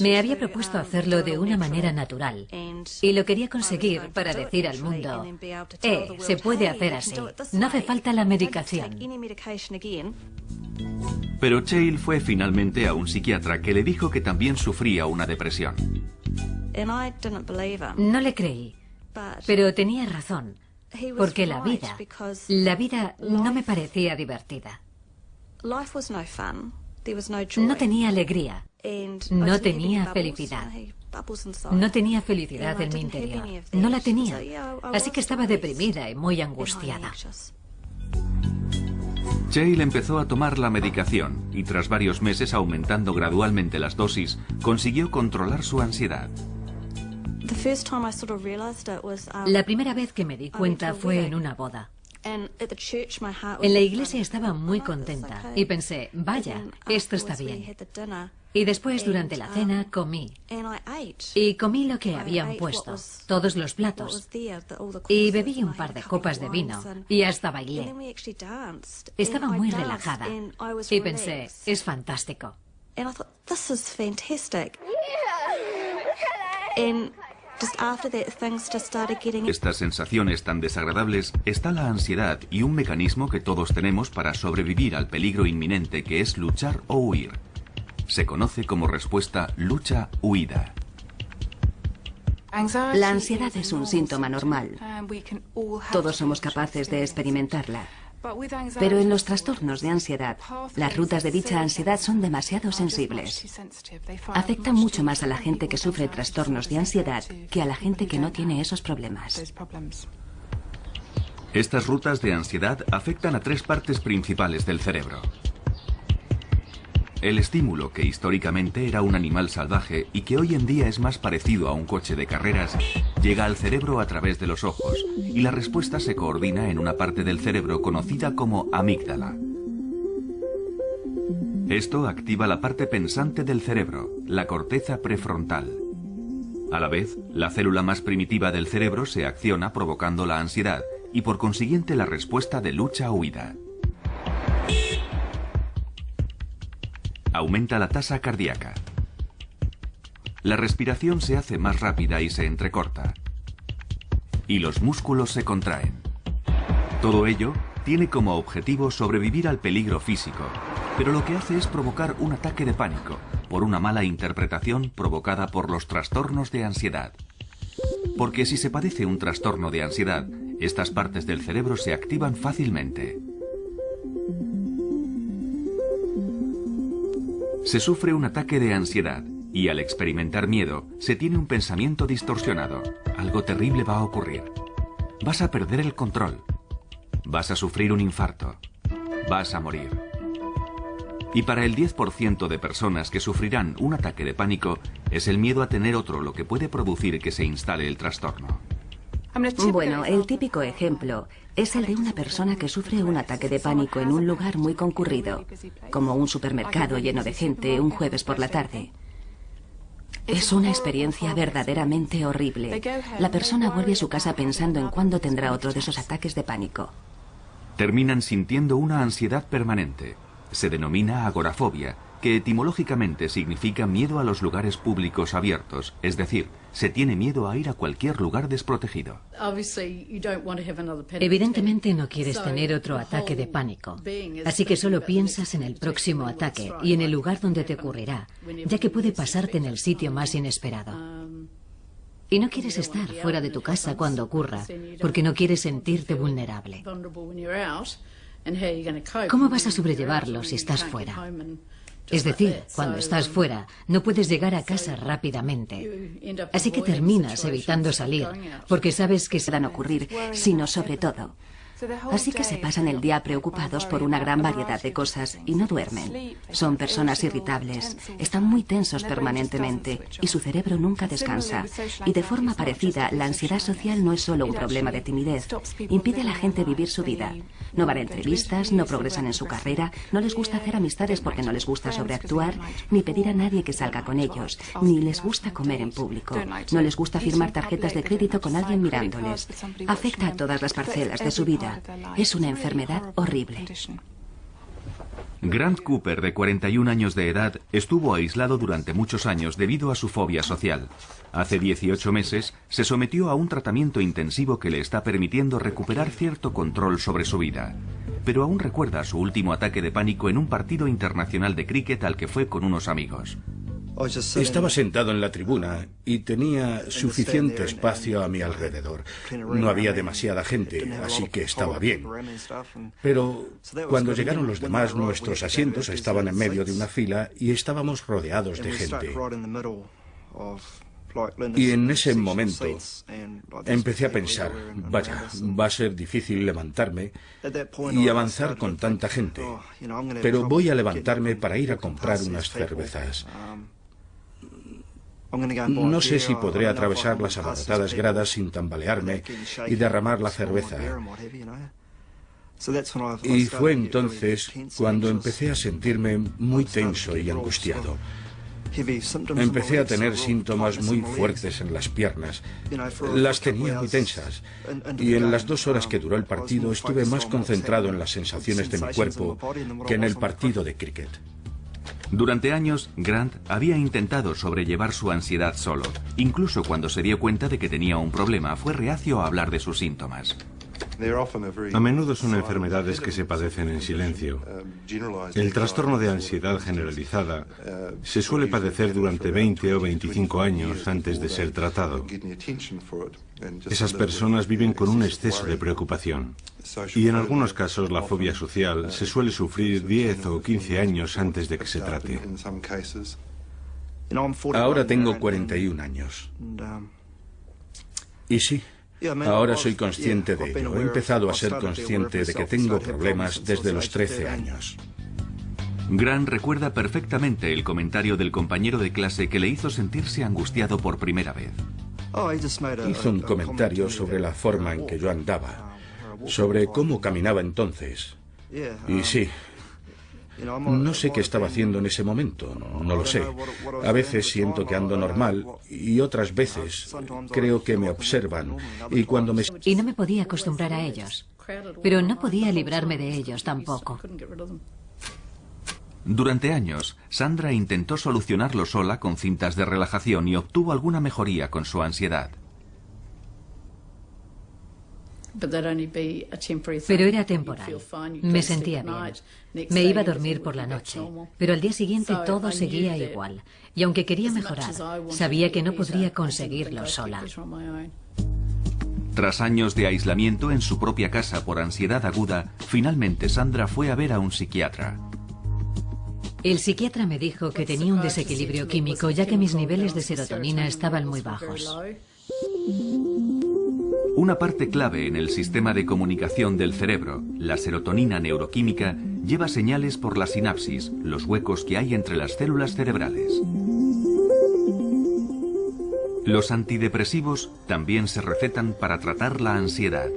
Me había propuesto hacerlo de una manera natural y lo quería conseguir para decir al mundo: se puede hacer así, no hace falta la medicación. Pero Chael fue finalmente a un psiquiatra que le dijo que también sufría una depresión. No le creí, pero tenía razón. porque la vida no me parecía divertida. No tenía alegría, no tenía felicidad. No tenía felicidad en mi interior, no la tenía, así que estaba deprimida y muy angustiada. Cheryl empezó a tomar la medicación y tras varios meses aumentando gradualmente las dosis, consiguió controlar su ansiedad. La primera vez que me di cuenta fue en una boda. En la iglesia estaba muy contenta y pensé, vaya, esto está bien. Y después, durante la cena, comí. Y comí lo que habían puesto, todos los platos. Y bebí un par de copas de vino y hasta bailé. Estaba muy relajada y pensé, es fantástico. Estas sensaciones tan desagradables está la ansiedad y un mecanismo que todos tenemos para sobrevivir al peligro inminente que es luchar o huir. Se conoce como respuesta lucha-huida. La ansiedad es un síntoma normal. Todos somos capaces de experimentarla. Pero en los trastornos de ansiedad, las rutas de dicha ansiedad son demasiado sensibles. Afecta mucho más a la gente que sufre trastornos de ansiedad que a la gente que no tiene esos problemas. Estas rutas de ansiedad afectan a tres partes principales del cerebro. El estímulo, que históricamente era un animal salvaje y que hoy en día es más parecido a un coche de carreras, llega al cerebro a través de los ojos y la respuesta se coordina en una parte del cerebro conocida como amígdala. Esto activa la parte pensante del cerebro, la corteza prefrontal. A la vez, la célula más primitiva del cerebro se acciona provocando la ansiedad y por consiguiente la respuesta de lucha o huida. Aumenta la tasa cardíaca. La respiración se hace más rápida y se entrecorta. Y los músculos se contraen. Todo ello tiene como objetivo sobrevivir al peligro físico, pero lo que hace es provocar un ataque de pánico por una mala interpretación provocada por los trastornos de ansiedad. Porque si se padece un trastorno de ansiedad, estas partes del cerebro se activan fácilmente. Se sufre un ataque de ansiedad y al experimentar miedo se tiene un pensamiento distorsionado. Algo terrible va a ocurrir. Vas a perder el control. Vas a sufrir un infarto. Vas a morir. Y para el 10% de personas que sufrirán un ataque de pánico es el miedo a tener otro lo que puede producir que se instale el trastorno. Bueno, el típico ejemplo es el de una persona que sufre un ataque de pánico en un lugar muy concurrido, como un supermercado lleno de gente un jueves por la tarde. Es una experiencia verdaderamente horrible. La persona vuelve a su casa pensando en cuándo tendrá otro de esos ataques de pánico. Terminan sintiendo una ansiedad permanente. Se denomina agorafobia, que etimológicamente significa miedo a los lugares públicos abiertos, es decir, se tiene miedo a ir a cualquier lugar desprotegido. Evidentemente no quieres tener otro ataque de pánico, así que solo piensas en el próximo ataque y en el lugar donde te ocurrirá, ya que puede pasarte en el sitio más inesperado. Y no quieres estar fuera de tu casa cuando ocurra, porque no quieres sentirte vulnerable. ¿Cómo vas a sobrellevarlo si estás fuera? Es decir, cuando estás fuera, no puedes llegar a casa rápidamente. Así que terminas evitando salir, porque sabes que se van a ocurrir, sino sobre todo. Así que se pasan el día preocupados por una gran variedad de cosas y no duermen. Son personas irritables, están muy tensos permanentemente y su cerebro nunca descansa. Y de forma parecida, la ansiedad social no es solo un problema de timidez, impide a la gente vivir su vida. No van a entrevistas, no progresan en su carrera, no les gusta hacer amistades porque no les gusta sobreactuar, ni pedir a nadie que salga con ellos, ni les gusta comer en público, no les gusta firmar tarjetas de crédito con alguien mirándoles. Afecta a todas las parcelas de su vida. Es una enfermedad horrible. Grant Cooper, de 41 años de edad, estuvo aislado durante muchos años debido a su fobia social. Hace 18 meses se sometió a un tratamiento intensivo que le está permitiendo recuperar cierto control sobre su vida. Pero aún recuerda su último ataque de pánico en un partido internacional de cricket al que fue con unos amigos. Estaba sentado en la tribuna y tenía suficiente espacio a mi alrededor. No había demasiada gente, así que estaba bien. Pero cuando llegaron los demás, nuestros asientos estaban en medio de una fila y estábamos rodeados de gente. Y en ese momento empecé a pensar, vaya, va a ser difícil levantarme y avanzar con tanta gente, pero voy a levantarme para ir a comprar unas cervezas. No sé si podré atravesar las abarrotadas gradas sin tambalearme y derramar la cerveza. Y fue entonces cuando empecé a sentirme muy tenso y angustiado. Empecé a tener síntomas muy fuertes en las piernas. Las tenía muy tensas. Y en las 2 horas que duró el partido estuve más concentrado en las sensaciones de mi cuerpo que en el partido de cricket. Durante años, Grant había intentado sobrellevar su ansiedad solo. Incluso cuando se dio cuenta de que tenía un problema, fue reacio a hablar de sus síntomas. A menudo son enfermedades que se padecen en silencio. El trastorno de ansiedad generalizada se suele padecer durante 20 o 25 años antes de ser tratado. Esas personas viven con un exceso de preocupación. Y en algunos casos la fobia social se suele sufrir 10 o 15 años antes de que se trate. Ahora tengo 41 años. Y sí, ahora soy consciente de ello. He empezado a ser consciente de que tengo problemas desde los 13 años. Grant recuerda perfectamente el comentario del compañero de clase que le hizo sentirse angustiado por primera vez. Hizo un comentario sobre la forma en que yo andaba, sobre cómo caminaba entonces. Y sí, no sé qué estaba haciendo en ese momento, no lo sé. A veces siento que ando normal y otras veces creo que me observan. Y no me podía acostumbrar a ellos, pero no podía librarme de ellos tampoco. Durante años, Sandra intentó solucionarlo sola con cintas de relajación y obtuvo alguna mejoría con su ansiedad. Pero era temporal. Me sentía bien. Me iba a dormir por la noche, pero al día siguiente todo seguía igual. Y aunque quería mejorar, sabía que no podría conseguirlo sola. Tras años de aislamiento en su propia casa por ansiedad aguda, finalmente Sandra fue a ver a un psiquiatra. El psiquiatra me dijo que tenía un desequilibrio químico, ya que mis niveles de serotonina estaban muy bajos. Una parte clave en el sistema de comunicación del cerebro, la serotonina neuroquímica, lleva señales por la sinapsis, los huecos que hay entre las células cerebrales. Los antidepresivos también se recetan para tratar la ansiedad.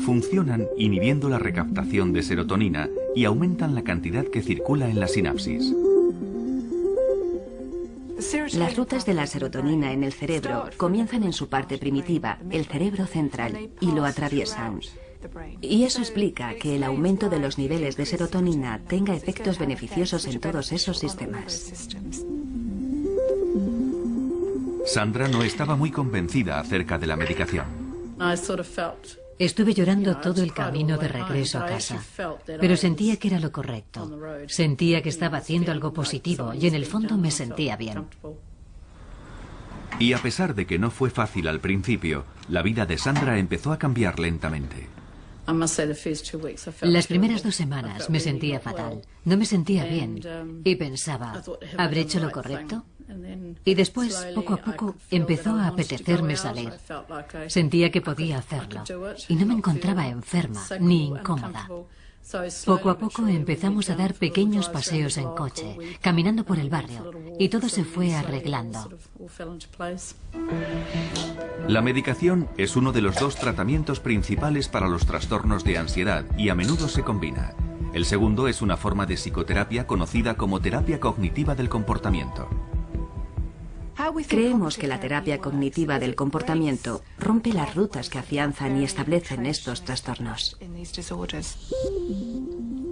Funcionan inhibiendo la recaptación de serotonina y aumentan la cantidad que circula en la sinapsis. Las rutas de la serotonina en el cerebro comienzan en su parte primitiva, el cerebro central, y lo atraviesan. Y eso explica que el aumento de los niveles de serotonina tenga efectos beneficiosos en todos esos sistemas. Sandra no estaba muy convencida acerca de la medicación. Estuve llorando todo el camino de regreso a casa, pero sentía que era lo correcto. Sentía que estaba haciendo algo positivo y en el fondo me sentía bien. Y a pesar de que no fue fácil al principio, la vida de Sandra empezó a cambiar lentamente. Las primeras 2 semanas me sentía fatal, no me sentía bien y pensaba, ¿habré hecho lo correcto? Y después, poco a poco, empezó a apetecerme salir. Sentía que podía hacerlo y no me encontraba enferma ni incómoda. Poco a poco empezamos a dar pequeños paseos en coche, caminando por el barrio, y todo se fue arreglando. La medicación es uno de los 2 tratamientos principales para los trastornos de ansiedad y a menudo se combina. El segundo es una forma de psicoterapia conocida como terapia cognitiva del comportamiento. Creemos que la terapia cognitiva del comportamiento rompe las rutas que afianzan y establecen estos trastornos.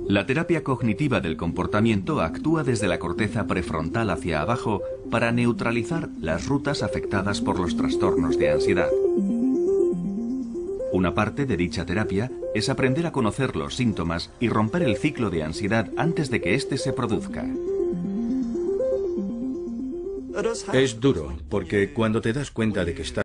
La terapia cognitiva del comportamiento actúa desde la corteza prefrontal hacia abajo para neutralizar las rutas afectadas por los trastornos de ansiedad. Una parte de dicha terapia es aprender a conocer los síntomas y romper el ciclo de ansiedad antes de que éste se produzca. Es duro, porque cuando te das cuenta de que estás